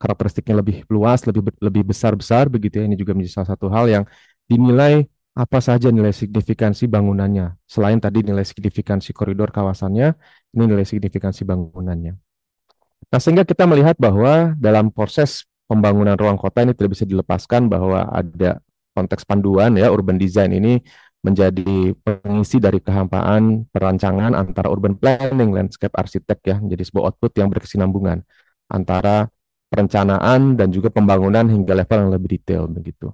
karakteristiknya lebih luas, lebih besar-besar begitu ya, ini juga menjadi salah satu hal yang dinilai apa saja nilai signifikansi bangunannya. Selain tadi nilai signifikansi koridor kawasannya, ini nilai signifikansi bangunannya. Nah, sehingga kita melihat bahwa dalam proses pembangunan ruang kota ini tidak bisa dilepaskan bahwa ada konteks panduan ya, urban design ini menjadi pengisi dari kehampaan perancangan antara urban planning, landscape arsitek ya, menjadi sebuah output yang berkesinambungan antara perencanaan dan juga pembangunan hingga level yang lebih detail begitu.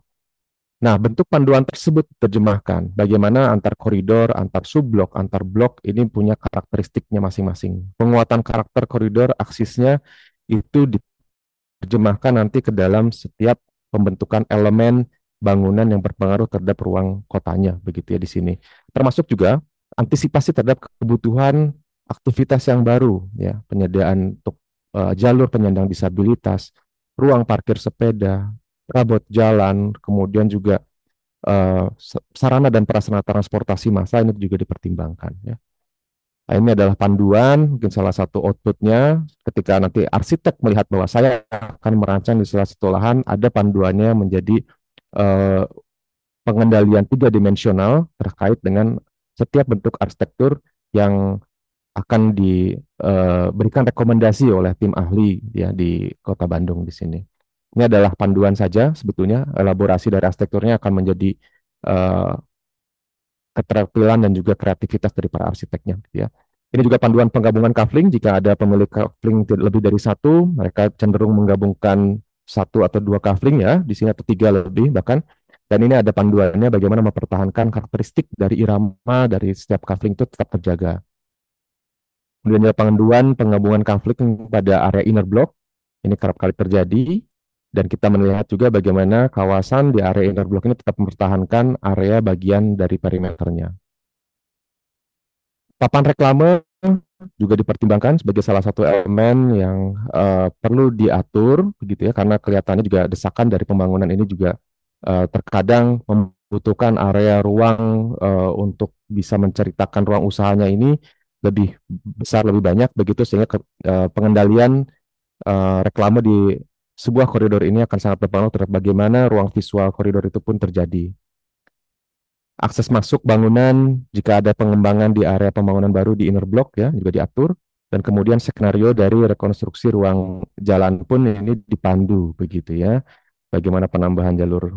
Nah, bentuk panduan tersebut terjemahkan bagaimana antar koridor, antar subblok, antar blok ini punya karakteristiknya masing-masing. Penguatan karakter koridor aksisnya itu diterjemahkan nanti ke dalam setiap pembentukan elemen bangunan yang berpengaruh terhadap ruang kotanya begitu ya di sini. Termasuk juga antisipasi terhadap kebutuhan aktivitas yang baru ya, penyediaan untuk jalur penyandang disabilitas, ruang parkir sepeda, rabot jalan, kemudian juga sarana dan prasarana transportasi massal ini juga dipertimbangkan ya. Nah, ini adalah panduan, mungkin salah satu outputnya ketika nanti arsitek melihat bahwa saya akan merancang di salah satu lahan, ada panduannya menjadi pengendalian 3 dimensional terkait dengan setiap bentuk arsitektur yang akan diberikan rekomendasi oleh tim ahli ya di Kota Bandung di sini. Ini adalah panduan saja sebetulnya, elaborasi dari arsitekturnya akan menjadi keterampilan dan juga kreativitas dari para arsiteknya. Ya. Ini juga panduan penggabungan kafling, jika ada pemilik kafling lebih dari satu, mereka cenderung menggabungkan 1 atau 2 kafling ya, di sini atau 3 lebih bahkan, Dan ini ada panduannya bagaimana mempertahankan karakteristik dari irama dari setiap kafling itu tetap terjaga. Kemudian ada panduan penggabungan kafling pada area inner block. Ini kerap kali terjadi. Dan kita melihat juga bagaimana kawasan di area inner block ini tetap mempertahankan area bagian dari perimeternya. Papan reklame juga dipertimbangkan sebagai salah satu elemen yang perlu diatur, begitu ya, karena kelihatannya juga desakan dari pembangunan ini juga terkadang membutuhkan area ruang untuk bisa menceritakan ruang usahanya ini lebih besar, lebih banyak, begitu sehingga pengendalian reklame di sebuah koridor ini akan sangat berpengaruh terhadap bagaimana ruang visual koridor itu pun terjadi. Akses masuk bangunan jika ada pengembangan di area pembangunan baru di inner block ya juga diatur, dan kemudian skenario dari rekonstruksi ruang jalan pun ini dipandu begitu ya. Bagaimana penambahan jalur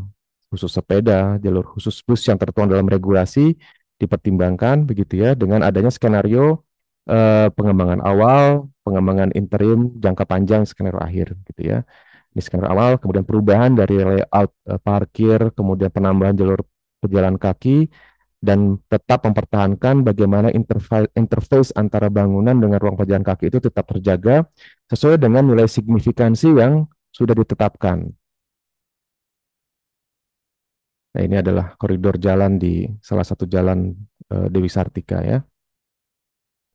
khusus sepeda, jalur khusus bus yang tertuang dalam regulasi dipertimbangkan begitu ya, dengan adanya skenario pengembangan awal, pengembangan interim, jangka panjang, skenario akhir gitu ya. Ini skenario awal, kemudian perubahan dari layout parkir, kemudian penambahan jalur pejalan kaki, dan tetap mempertahankan bagaimana interface antara bangunan dengan ruang pejalan kaki itu tetap terjaga sesuai dengan nilai signifikansi yang sudah ditetapkan. Nah, ini adalah koridor jalan di salah satu jalan Dewi Sartika ya.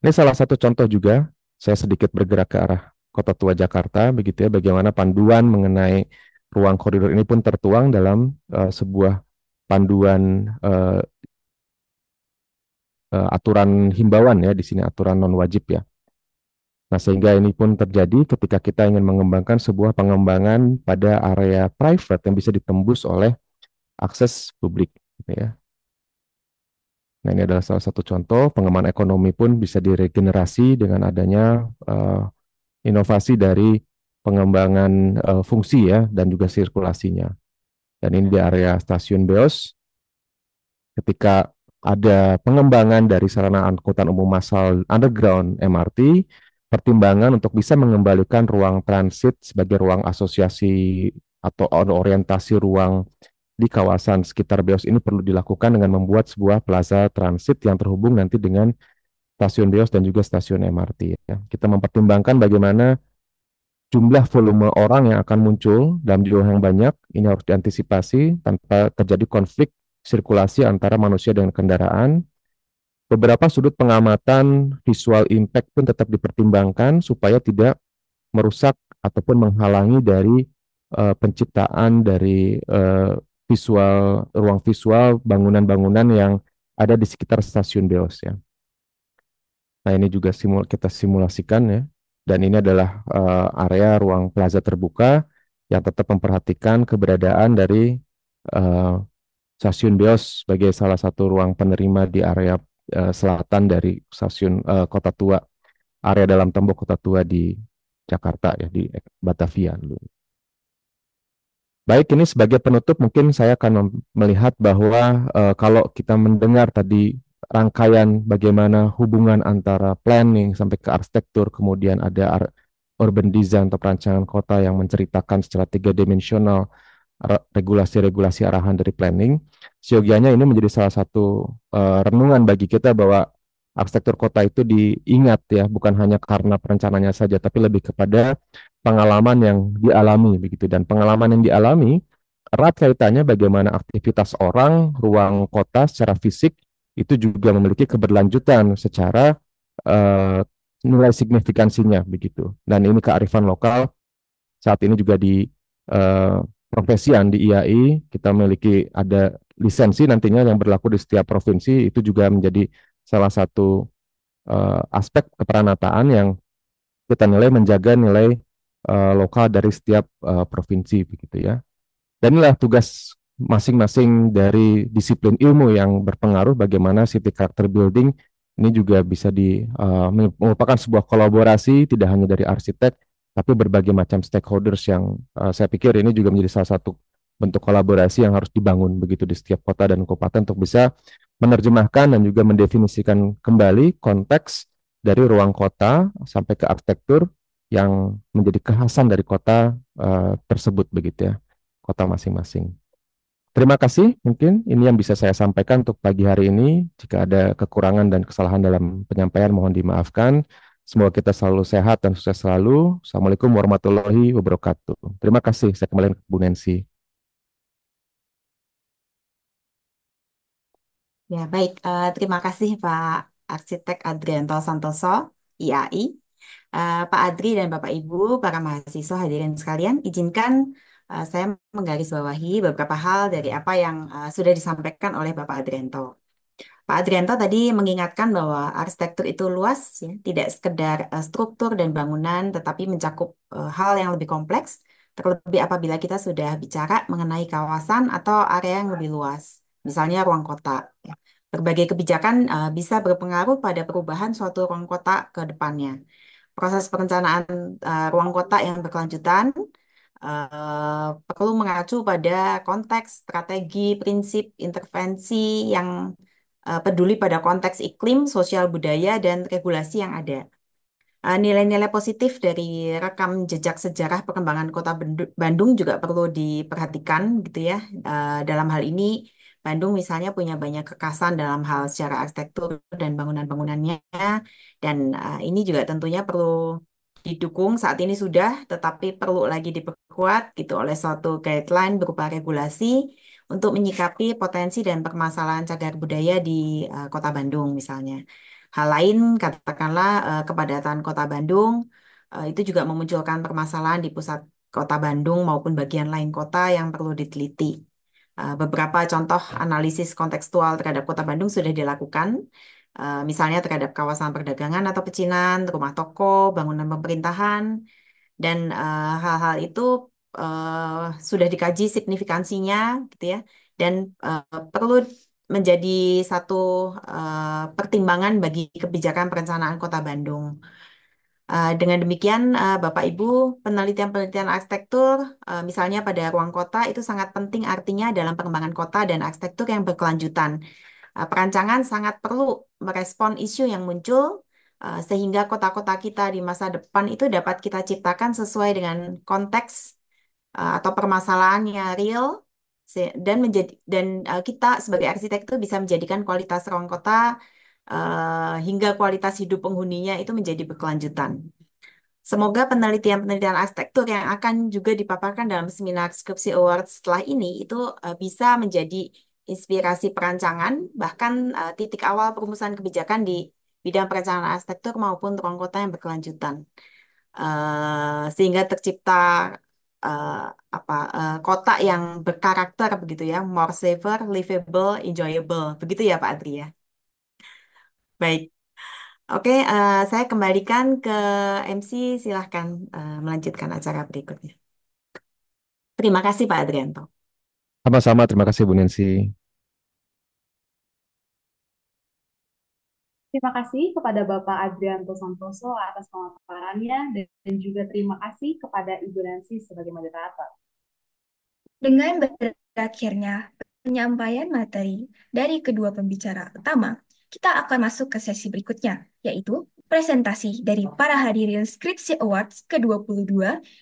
Ini salah satu contoh juga, saya sedikit bergerak ke arah Kota Tua Jakarta, begitu ya, bagaimana panduan mengenai ruang koridor ini pun tertuang dalam sebuah panduan aturan himbauan ya, di sini aturan non wajib ya. Nah, sehingga ini pun terjadi ketika kita ingin mengembangkan sebuah pengembangan pada area private yang bisa ditembus oleh akses publik, gitu ya. Nah, ini adalah salah satu contoh pengembangan ekonomi pun bisa diregenerasi dengan adanya inovasi dari pengembangan fungsi ya dan juga sirkulasinya. Dan ini di area stasiun Beos, ketika ada pengembangan dari sarana angkutan umum massal underground MRT, pertimbangan untuk bisa mengembalikan ruang transit sebagai ruang asosiasi atau orientasi ruang di kawasan sekitar Beos ini perlu dilakukan dengan membuat sebuah plaza transit yang terhubung nanti dengan stasiun Beos dan juga stasiun MRT. Ya. Kita mempertimbangkan bagaimana jumlah volume orang yang akan muncul dalam jumlah yang banyak, ini harus diantisipasi tanpa terjadi konflik sirkulasi antara manusia dengan kendaraan. Beberapa sudut pengamatan visual impact pun tetap dipertimbangkan supaya tidak merusak ataupun menghalangi dari penciptaan dari ruang visual bangunan-bangunan yang ada di sekitar stasiun Beos ya. Nah, ini juga kita simulasikan ya. Dan ini adalah area ruang plaza terbuka yang tetap memperhatikan keberadaan dari stasiun Beos sebagai salah satu ruang penerima di area selatan dari stasiun Kota Tua, area dalam tembok Kota Tua di Jakarta ya, di Batavia dulu. Baik, ini sebagai penutup mungkin saya akan melihat bahwa kalau kita mendengar tadi rangkaian bagaimana hubungan antara planning sampai ke arsitektur, kemudian ada urban design atau perancangan kota yang menceritakan secara 3 dimensional regulasi-regulasi arahan dari planning, siogianya ini menjadi salah satu renungan bagi kita bahwa arsitektur kota itu diingat ya, bukan hanya karena perencanaannya saja, tapi lebih kepada pengalaman yang dialami begitu. Dan pengalaman yang dialami erat kaitannya bagaimana aktivitas orang, ruang kota secara fisik itu juga memiliki keberlanjutan secara nilai signifikansinya begitu. Dan ini kearifan lokal saat ini juga di profesian di IAI kita memiliki ada lisensi nantinya yang berlaku di setiap provinsi, itu juga menjadi salah satu aspek keperanatan yang kita nilai menjaga nilai lokal dari setiap provinsi begitu ya. Dan inilah tugas masing-masing dari disiplin ilmu yang berpengaruh bagaimana city character building ini juga bisa merupakan sebuah kolaborasi tidak hanya dari arsitek tapi berbagai macam stakeholders yang saya pikir ini juga menjadi salah satu bentuk kolaborasi yang harus dibangun begitu di setiap kota dan kabupaten untuk bisa menerjemahkan dan juga mendefinisikan kembali konteks dari ruang kota sampai ke arsitektur yang menjadi kekhasan dari kota tersebut begitu ya, kota masing-masing. Terima kasih, mungkin ini yang bisa saya sampaikan untuk pagi hari ini. Jika ada kekurangan dan kesalahan dalam penyampaian, mohon dimaafkan. Semoga kita selalu sehat dan sukses selalu. Assalamualaikum warahmatullahi wabarakatuh. Terima kasih, saya kembali ke Bu Nancy. Ya, baik. Terima kasih Pak Arsitek Adrianto Santoso, IAI. Pak Adri dan Bapak Ibu, para mahasiswa hadirin sekalian, izinkan saya menggarisbawahi beberapa hal dari apa yang sudah disampaikan oleh Bapak Adrianto. Pak Adrianto tadi mengingatkan bahwa arsitektur itu luas, ya, tidak sekedar struktur dan bangunan, tetapi mencakup hal yang lebih kompleks, terlebih apabila kita sudah bicara mengenai kawasan atau area yang lebih luas, misalnya ruang kota. Ya. Berbagai kebijakan bisa berpengaruh pada perubahan suatu ruang kota ke depannya. Proses perencanaan ruang kota yang berkelanjutan perlu mengacu pada konteks, strategi, prinsip, intervensi yang peduli pada konteks iklim, sosial budaya, dan regulasi yang ada. Nilai-nilai positif dari rekam jejak sejarah perkembangan Kota Bandung juga perlu diperhatikan gitu ya. Dalam hal ini, Bandung misalnya punya banyak kekasan dalam hal secara arsitektur dan bangunan-bangunannya, dan ini juga tentunya perlu didukung saat ini sudah, tetapi perlu lagi diperkuat gitu oleh suatu guideline berupa regulasi untuk menyikapi potensi dan permasalahan cagar budaya di Kota Bandung misalnya. Hal lain, katakanlah kepadatan Kota Bandung, itu juga memunculkan permasalahan di pusat Kota Bandung maupun bagian lain kota yang perlu diteliti. Beberapa contoh analisis kontekstual terhadap Kota Bandung sudah dilakukan, misalnya terhadap kawasan perdagangan atau pecinan, rumah toko, bangunan pemerintahan, dan hal-hal itu sudah dikaji signifikansinya, gitu ya, dan perlu menjadi satu pertimbangan bagi kebijakan perencanaan Kota Bandung. Dengan demikian, Bapak Ibu, penelitian-penelitian arsitektur, misalnya pada ruang kota, itu sangat penting artinya dalam pengembangan kota dan arsitektur yang berkelanjutan. Perancangan sangat perlu merespon isu yang muncul, sehingga kota-kota kita di masa depan itu dapat kita ciptakan sesuai dengan konteks atau permasalahannya real, dan kita sebagai arsitek itu bisa menjadikan kualitas ruang kota hingga kualitas hidup penghuninya itu menjadi berkelanjutan. Semoga penelitian-penelitian arsitektur yang akan juga dipaparkan dalam seminar Skripsi Awards setelah ini itu bisa menjadi inspirasi perancangan, bahkan titik awal perumusan kebijakan di bidang perencanaan arsitektur maupun ruang kota yang berkelanjutan. Sehingga tercipta eh, kota yang berkarakter begitu ya, more safer, livable, enjoyable. Begitu ya Pak Adri ya. Baik. Oke, saya kembalikan ke MC, silahkan melanjutkan acara berikutnya. Terima kasih Pak Adrianto. Sama-sama, terima kasih Bu Nancy. Terima kasih kepada Bapak Adrianto Santoso atas pemaparannya dan juga terima kasih kepada Ibu Nancy sebagai moderator. Dengan berakhirnya penyampaian materi dari kedua pembicara utama, kita akan masuk ke sesi berikutnya, yaitu presentasi dari para hadirin Skripsi Awards ke-22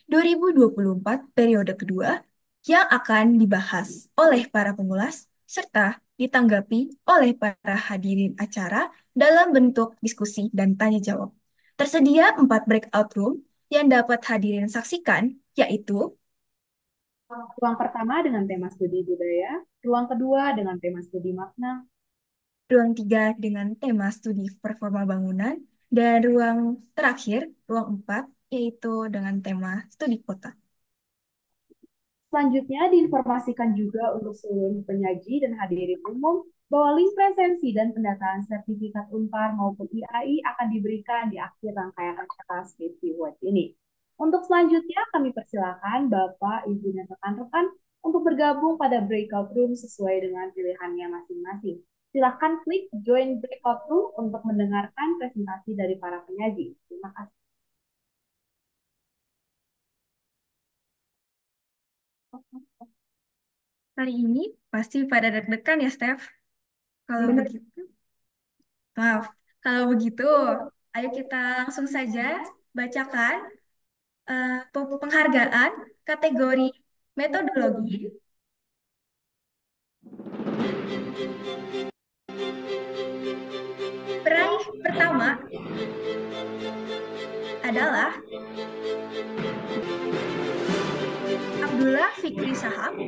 2024 periode kedua yang akan dibahas oleh para pengulas serta ditanggapi oleh para hadirin acara dalam bentuk diskusi dan tanya jawab. Tersedia 4 breakout room yang dapat hadirin saksikan, yaitu Ruang pertama dengan tema studi budaya, ruang kedua dengan tema studi makna, ruang 3 dengan tema studi performa bangunan, dan ruang terakhir, ruang 4, yaitu dengan tema studi kota. Selanjutnya diinformasikan juga untuk seluruh penyaji dan hadirin umum bahwa link presensi dan pendataan sertifikat Unpar maupun IAI akan diberikan di akhir rangkaian acara Skripsi Award ini. Untuk selanjutnya kami persilakan Bapak, Ibu, dan rekan-rekan untuk bergabung pada breakout room sesuai dengan pilihannya masing-masing. Silakan klik join breakout room untuk mendengarkan presentasi dari para penyaji. Terima kasih. Hari ini pasti pada deg-degan ya, Steph? Kalau Benar. begitu, maaf. Kalau begitu, ayo kita langsung saja bacakan penghargaan kategori metodologi pertama adalah Abdullah Fikri Shahab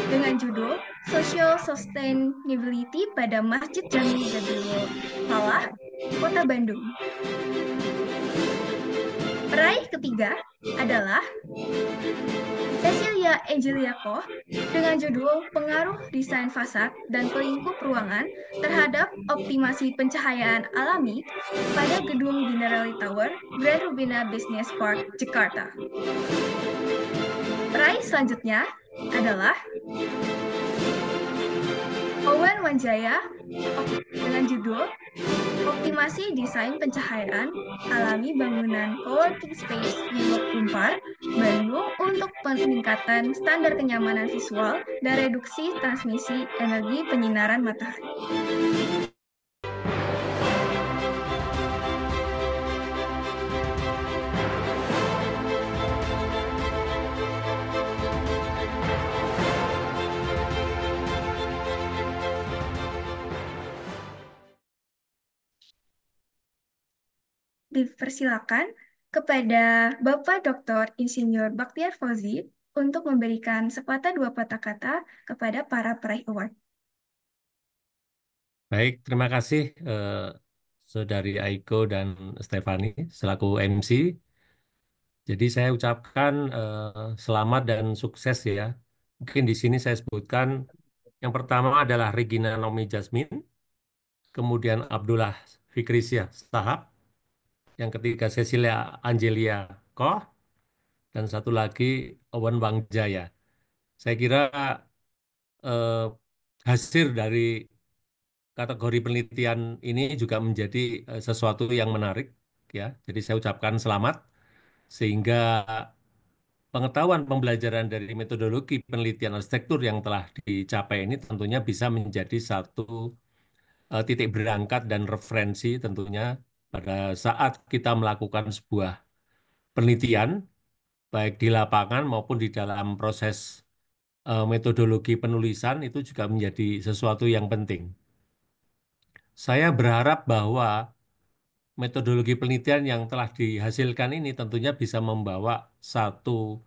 dengan judul Social Sustainability pada Masjid Jami Jabirul Falah, Kota Bandung. Peraih ketiga adalah Cecilia Angelia Koh dengan judul Pengaruh Desain Fasad dan Pelingkup Ruangan terhadap Optimasi Pencahayaan Alami pada Gedung Generali Tower, Grand Rubina Business Park, Jakarta. Peraih selanjutnya adalah Owen Wanjaya dengan judul Optimasi Desain Pencahayaan Alami Bangunan Coworking Space Willow Umpar, Bandung untuk peningkatan standar kenyamanan visual dan reduksi transmisi energi penyinaran matahari. Dipersilakan kepada Bapak Dr. Insinyur Bakhtiar Fauzi untuk memberikan sepatah dua patah kata kepada para peraih award. Baik, terima kasih Saudari Aiko dan Stefani selaku MC. Jadi saya ucapkan selamat dan sukses ya. Mungkin di sini saya sebutkan yang pertama adalah Regina Naomi Jasmine, kemudian Abdullah Fikri Shahab, yang ketiga Cecilia Angelia Koh, dan satu lagi Owen Wangjaya. Saya kira hasil dari kategori penelitian ini juga menjadi sesuatu yang menarik ya. Jadi saya ucapkan selamat sehingga pengetahuan pembelajaran dari metodologi penelitian arsitektur yang telah dicapai ini tentunya bisa menjadi satu titik berangkat dan referensi tentunya pada saat kita melakukan sebuah penelitian baik di lapangan maupun di dalam proses metodologi penulisan itu juga menjadi sesuatu yang penting. Saya berharap bahwa metodologi penelitian yang telah dihasilkan ini tentunya bisa membawa satu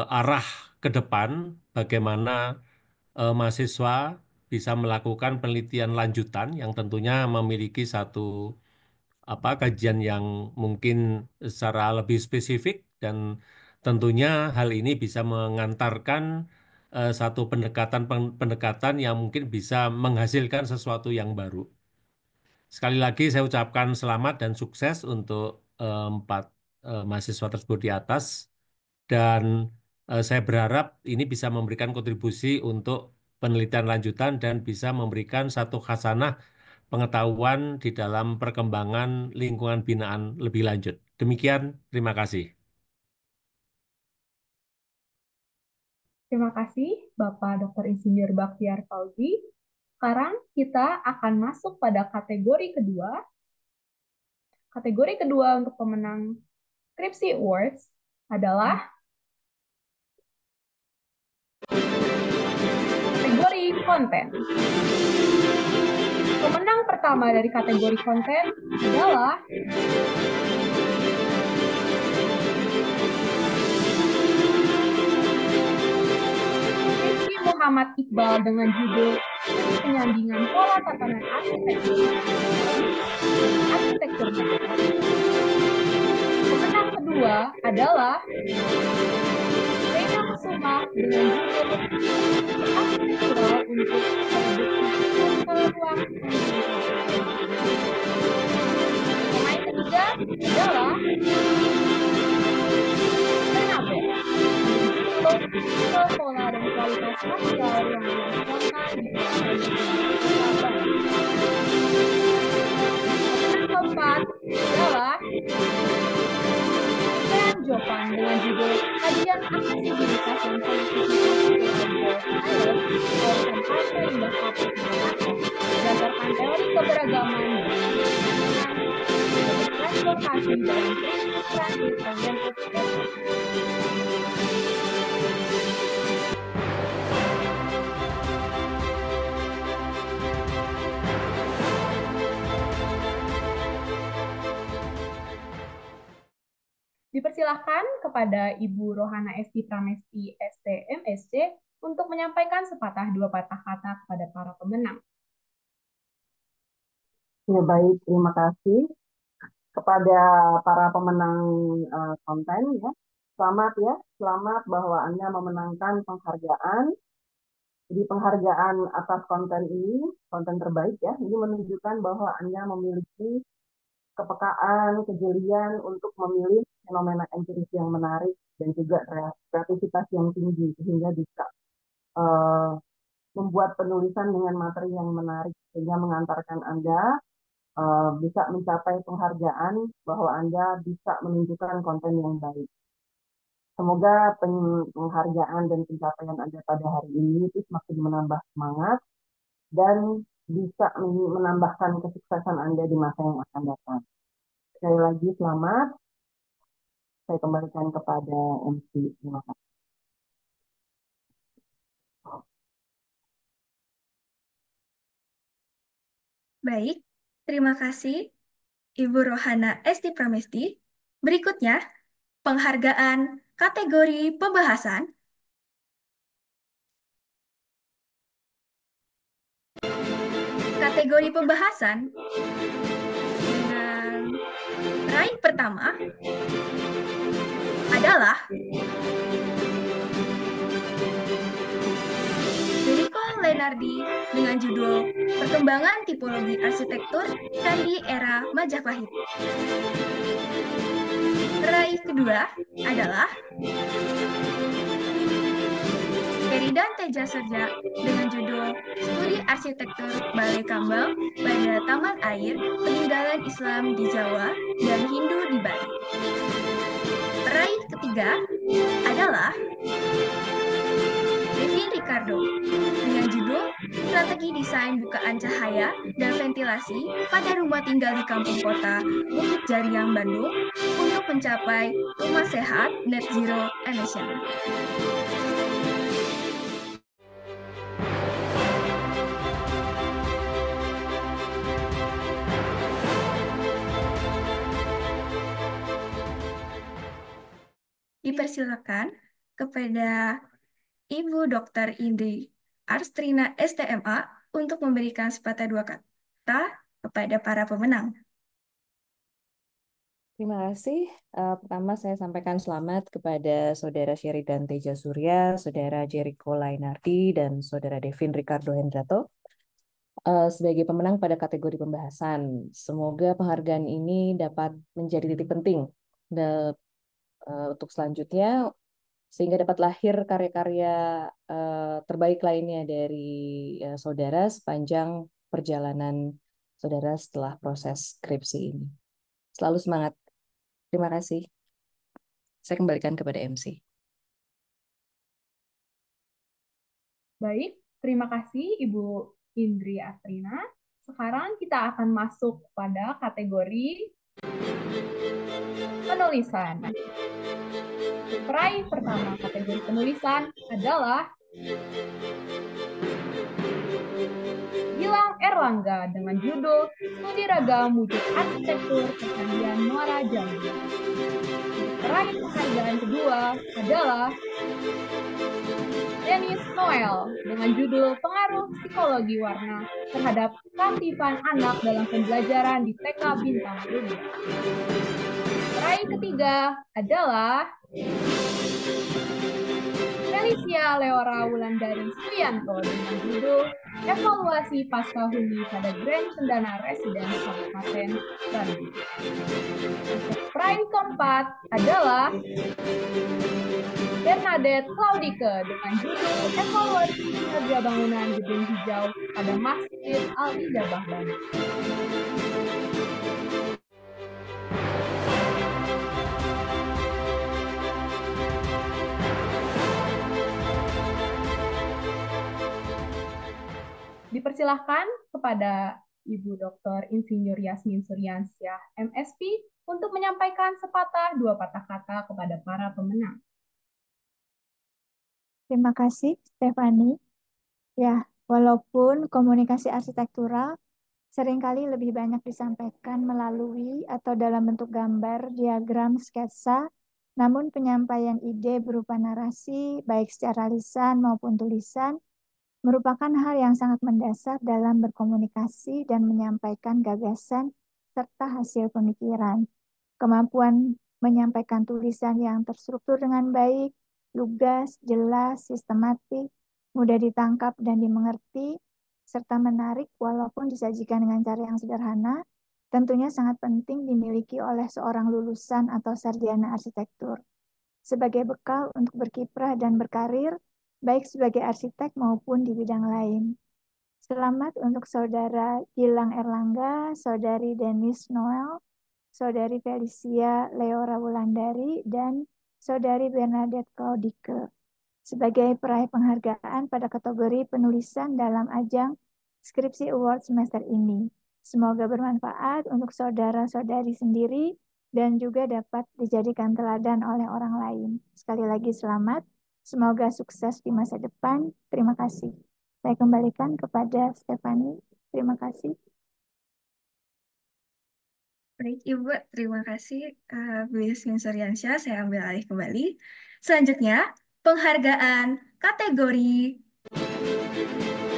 arah ke depan bagaimana mahasiswa bisa melakukan penelitian lanjutan yang tentunya memiliki satu kajian yang mungkin secara lebih spesifik dan tentunya hal ini bisa mengantarkan satu pendekatan yang mungkin bisa menghasilkan sesuatu yang baru. Sekali lagi saya ucapkan selamat dan sukses untuk 4 mahasiswa tersebut di atas dan saya berharap ini bisa memberikan kontribusi untuk penelitian lanjutan dan bisa memberikan satu khasanah pengetahuan di dalam perkembangan lingkungan binaan lebih lanjut. Demikian, terima kasih. Terima kasih Bapak Dr. Insinyur Bakhtiar Fauzi. Sekarang kita akan masuk pada kategori kedua. Kategori kedua untuk pemenang Skripsi Awards adalah kategori konten. Pemenang pertama dari kategori konten adalah Muhammad Iqbal dengan judul Penyandingan Pola Tatanan Arsitektur. Pemenang kedua adalah Reina Kusuma dengan judul Arsitektural untuk Ruang. Pemain ketiga adalah Renabel pola dan kualitas material yang dilakukan di Pemenang keempat adalah Sean Jopan dengan judul Kajian Aksesibilitas dan Kawasan Pantai Indah Kapuk berdasarkan teori keberagaman dan transportasi dalam prinsip transit oriented Dipersilahkan kepada Ibu Rohana Esti Pramesti STMSC untuk menyampaikan sepatah dua patah kata kepada para pemenang. Ya, baik, terima kasih kepada para pemenang konten ya. Selamat bahwa Anda memenangkan penghargaan. Jadi penghargaan atas konten ini, konten terbaik ya, ini menunjukkan bahwa Anda memiliki kepekaan, kejelian untuk memilih fenomena empiris yang menarik dan juga kreativitas yang tinggi sehingga bisa membuat penulisan dengan materi yang menarik sehingga mengantarkan Anda bisa mencapai penghargaan bahwa Anda bisa menunjukkan konten yang baik. Semoga penghargaan dan pencapaian Anda pada hari ini itu semakin menambah semangat dan bisa menambahkan kesuksesan Anda di masa yang akan datang. Sekali lagi selamat. Saya kembalikan kepada MC. Terima kasih. Baik, terima kasih Ibu Rohana Esti Pramesti. Berikutnya, penghargaan kategori pembahasan. Kategori pembahasan dengan peraih pertama adalah Federico Leonardi dengan judul Perkembangan Tipologi Arsitektur Candi Era Majapahit. Peraih kedua adalah Feridan Teja Surya dengan judul Studi Arsitektur Balai Kambang pada Taman Air Peninggalan Islam di Jawa dan Hindu di Bali. Peraih ketiga adalah Devin Ricardo dengan judul Strategi Desain Bukaan Cahaya dan Ventilasi pada Rumah Tinggal di Kampung Kota Bukit Jariang, Bandung untuk mencapai rumah sehat net zero emission. Dipersilakan kepada Ibu Dr. Indri Arstrina STMA untuk memberikan sepatah dua kata kepada para pemenang. Terima kasih. Pertama saya sampaikan selamat kepada Saudara Sheridan Teja Surya, Saudara Jericho Lainardi, dan Saudara Devin Ricardo Hendrato sebagai pemenang pada kategori pembahasan. Semoga penghargaan ini dapat menjadi titik penting untuk selanjutnya, sehingga dapat lahir karya-karya terbaik lainnya dari saudara sepanjang perjalanan saudara setelah proses skripsi ini. Selalu semangat. Terima kasih. Saya kembalikan kepada MC. Baik, terima kasih Ibu Indri Astrina. Sekarang kita akan masuk pada kategori penulisan. Peraih pertama kategori penulisan adalah Gilang Erlangga dengan judul Studi Ragam Wujud Arsitektur Percandaian Muara Jambi. Peraih penghargaan kedua adalah Dennis Noel dengan judul Pengaruh Psikologi Warna terhadap keaktifan anak dalam pembelajaran di TK Bintang Rupiah. Peraih ketiga adalah Felicia Leora Wulandari Suyanto dengan judul Evaluasi Pasca Huni pada Grand Cendana Residence Kabupaten Bandung. Peraih keempat adalah Bernadette Claudike dengan judul Evaluasi Kinerja Bangunan Gedung Hijau pada Masjid Al-Ijabah Bandung. Dipersilahkan kepada Ibu Dr. Insinyur Yasmin Suryansyah, MSP, untuk menyampaikan sepatah dua patah kata kepada para pemenang. Terima kasih, Stefani. Ya, walaupun komunikasi arsitektural seringkali lebih banyak disampaikan melalui atau dalam bentuk gambar, diagram, sketsa, Namun penyampaian ide berupa narasi, baik secara lisan maupun tulisan, merupakan hal yang sangat mendasar dalam berkomunikasi dan menyampaikan gagasan serta hasil pemikiran. Kemampuan menyampaikan tulisan yang terstruktur dengan baik, lugas, jelas, sistematik, mudah ditangkap dan dimengerti, serta menarik walaupun disajikan dengan cara yang sederhana, tentunya sangat penting dimiliki oleh seorang lulusan atau sarjana arsitektur sebagai bekal untuk berkiprah dan berkarir, baik sebagai arsitek maupun di bidang lain. Selamat untuk Saudara Gilang Erlangga, Saudari Denis Noel, Saudari Felicia Leora Wulandari, dan Saudari Bernadette Claudike sebagai peraih penghargaan pada kategori penulisan dalam ajang Skripsi Award semester ini. Semoga bermanfaat untuk saudara-saudari sendiri dan juga dapat dijadikan teladan oleh orang lain. Sekali lagi selamat, semoga sukses di masa depan. Terima kasih. Saya kembalikan kepada Stephanie. Terima kasih. Baik, Ibu, terima kasih Bu Yasmin Suryansyah. Saya ambil alih kembali. Selanjutnya, penghargaan kategori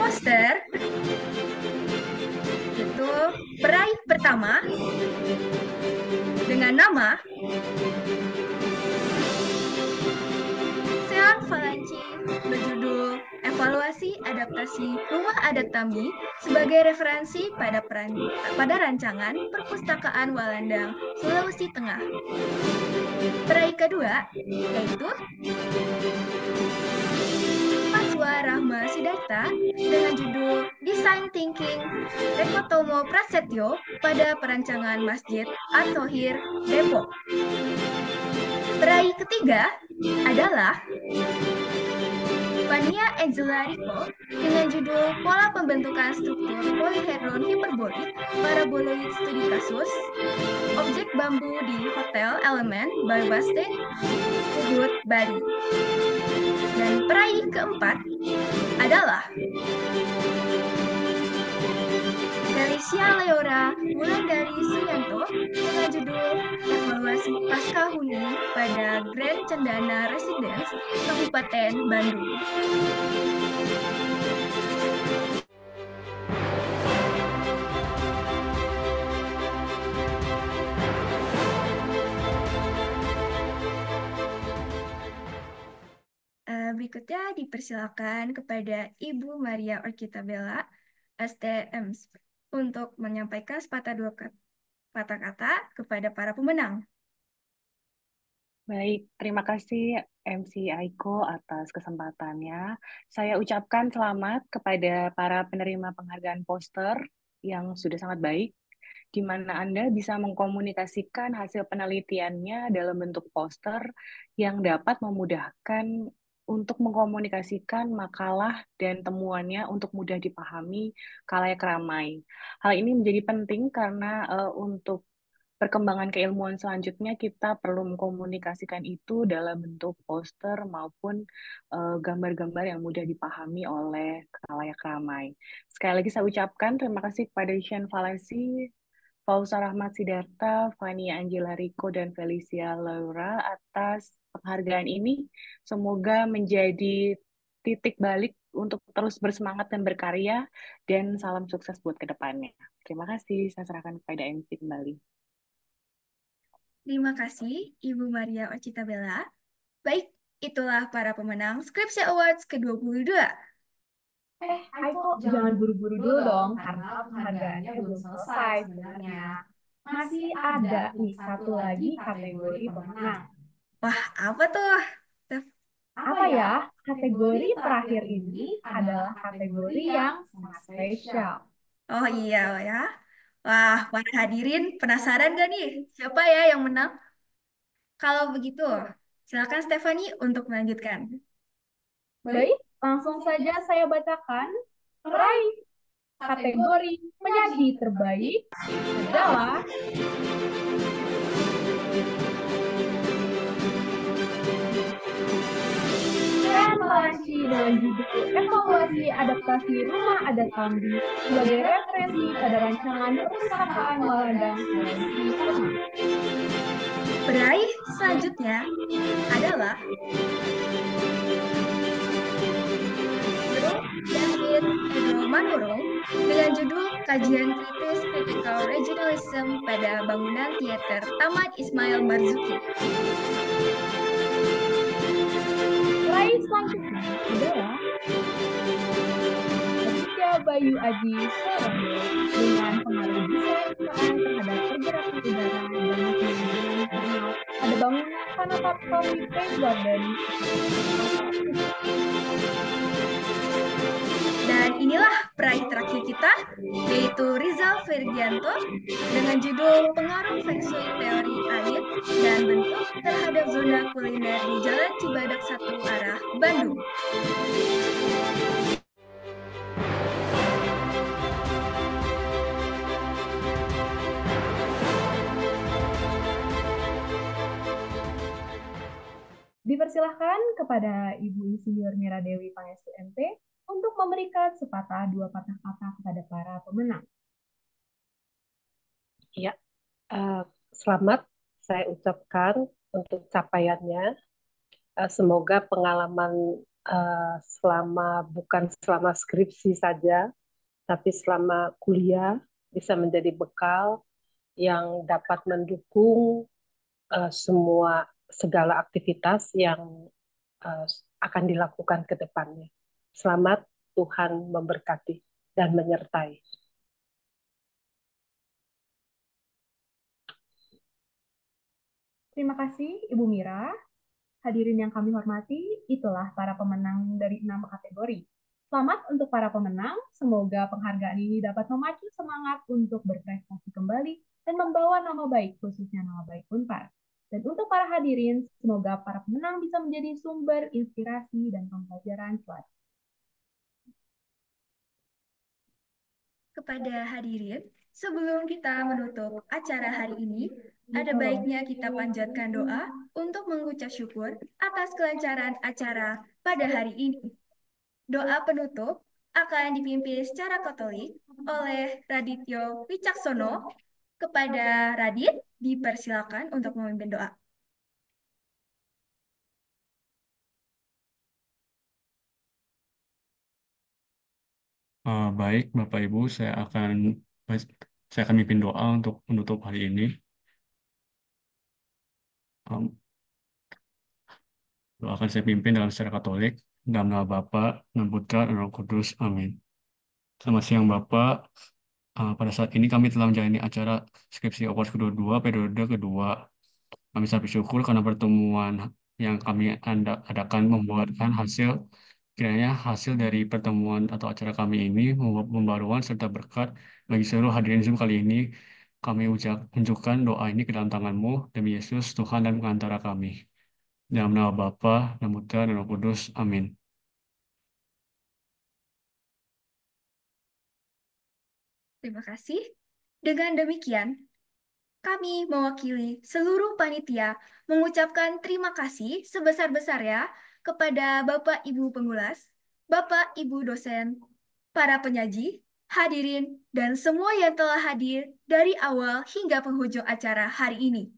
poster itu peraih pertama dengan nama Sean Valanci berjudul Evaluasi Adaptasi Rumah Adat Tambi sebagai referensi pada rancangan Perpustakaan Walandang, Sulawesi Tengah. Peraih kedua yaitu Paswa Rahma Sidarta dengan judul Design Thinking Rekotomo Prasetyo pada perancangan Masjid At-Thohir, Depok. Peraih ketiga adalah Fania Angela Rico dengan judul Pola Pembentukan Struktur Polyhedron Hiperbolik Paraboloid Studi Kasus Objek Bambu di Hotel Element by Bastek, Ubud, Bali. Dan peraih keempat adalah Felicia Leora Wulandari Suyanto dengan judul Evaluasi Pascahuni pada Grand Cendana Residence Kabupaten Bandung. Berikutnya dipersilakan kepada Ibu Maria Orkitabella, STM, untuk menyampaikan sepatah dua kata-kata kepada para pemenang. Baik, terima kasih MC Aiko atas kesempatannya. Saya ucapkan selamat kepada para penerima penghargaan poster yang sudah sangat baik, di mana Anda bisa mengkomunikasikan hasil penelitiannya dalam bentuk poster yang dapat memudahkan untuk mengkomunikasikan makalah dan temuannya untuk mudah dipahami khalayak ramai. Hal ini menjadi penting karena untuk perkembangan keilmuan selanjutnya kita perlu mengkomunikasikan itu dalam bentuk poster maupun gambar-gambar yang mudah dipahami oleh khalayak ramai. Sekali lagi saya ucapkan terima kasih kepada Sean Valanci, Fauza Rahmat Sidarta, Fania Angela Rico, dan Felicia Laura atas penghargaan ini. Semoga menjadi titik balik untuk terus bersemangat dan berkarya, dan salam sukses buat kedepannya. Terima kasih, saya serahkan kepada MC kembali. Terima kasih, Ibu Maria Orkitabella. Baik, itulah para pemenang Skripsi Awards ke-22. Aiko, jangan buru-buru dulu dong, karena penghargaannya belum selesai sebenarnya. Masih ada nih satu lagi kategori pemenang. Wah, apa tuh? Apa ya? Kategori terakhir ini adalah kategori yang sangat spesial. Oh iya ya. Wah, para hadirin penasaran gak nih? Siapa ya yang menang? Kalau begitu, silakan Stephanie untuk melanjutkan. Baik, langsung saja saya bacakan. Peraih kategori penyaji terbaik adalah Sean Valanci dengan judul Evaluasi Adaptasi Rumah Adat Tambi sebagai referensi pada rancangan Perpustakaan Walandang Sulawesi Tengah. Peraih selanjutnya adalah David Pedro Manurung dengan judul Kajian Kritis Critical Regionalism pada Bangunan Teater Taman Ismail Marzuki. Peraih selanjutnya adalah Aditya Bayu Aji Sorando dengan pengaruh desain terhadap pergerakan udara dan pengembangan thermal pada bangunan Sanatorium Paint Garden. Dan inilah peraih terakhir kita, yaitu Rizal Fergianto dengan judul Pengaruh Feng Shui Teori Air dan Bentuk terhadap Zona Kuliner di Jalan Cibadak 1 arah Bandung. Dipersilahkan kepada Ibu Insinyur Mira Dewi Pangestu MP untuk memberikan sepatah dua patah kata kepada para pemenang. Ya, selamat saya ucapkan untuk capaiannya. Semoga pengalaman bukan selama skripsi saja, tapi selama kuliah bisa menjadi bekal yang dapat mendukung segala aktivitas yang akan dilakukan ke depannya. Selamat, Tuhan memberkati dan menyertai. Terima kasih Ibu Mira. Hadirin yang kami hormati, itulah para pemenang dari 6 kategori. Selamat untuk para pemenang, semoga penghargaan ini dapat memacu semangat untuk berprestasi kembali dan membawa nama baik, khususnya nama baik Unpar. Dan untuk para hadirin, semoga para pemenang bisa menjadi sumber inspirasi dan pembelajaran selanjutnya. Kepada hadirin, sebelum kita menutup acara hari ini, ada baiknya kita panjatkan doa untuk mengucap syukur atas kelancaran acara pada hari ini. Doa penutup akan dipimpin secara Katolik oleh Radityo Wicaksono. Kepada Radit, dipersilakan untuk memimpin doa. Baik, Bapak Ibu, saya akan mimpin doa untuk menutup hari ini. Doa akan saya pimpin dalam secara Katolik, dalam nama Bapa dan Putra dan Roh Kudus. Amin. Selamat siang Bapak. Pada saat ini kami telah menjalani acara Skripsi Awards kedua, periode kedua. Kami sangat bersyukur karena pertemuan yang kami adakan membuatkan kiranya hasil dari pertemuan atau acara kami ini membawa pembaruan serta berkat bagi seluruh hadirin Zoom kali ini. Kami unjukkan doa ini ke dalam tangan-Mu, demi Yesus, Tuhan dan pengantara kami. Dalam nama Bapa dan Putra dan Roh Kudus. Amin. Terima kasih. Dengan demikian, kami mewakili seluruh panitia mengucapkan terima kasih sebesar-besarnya kepada Bapak Ibu pengulas, Bapak Ibu dosen, para penyaji, hadirin, dan semua yang telah hadir dari awal hingga penghujung acara hari ini.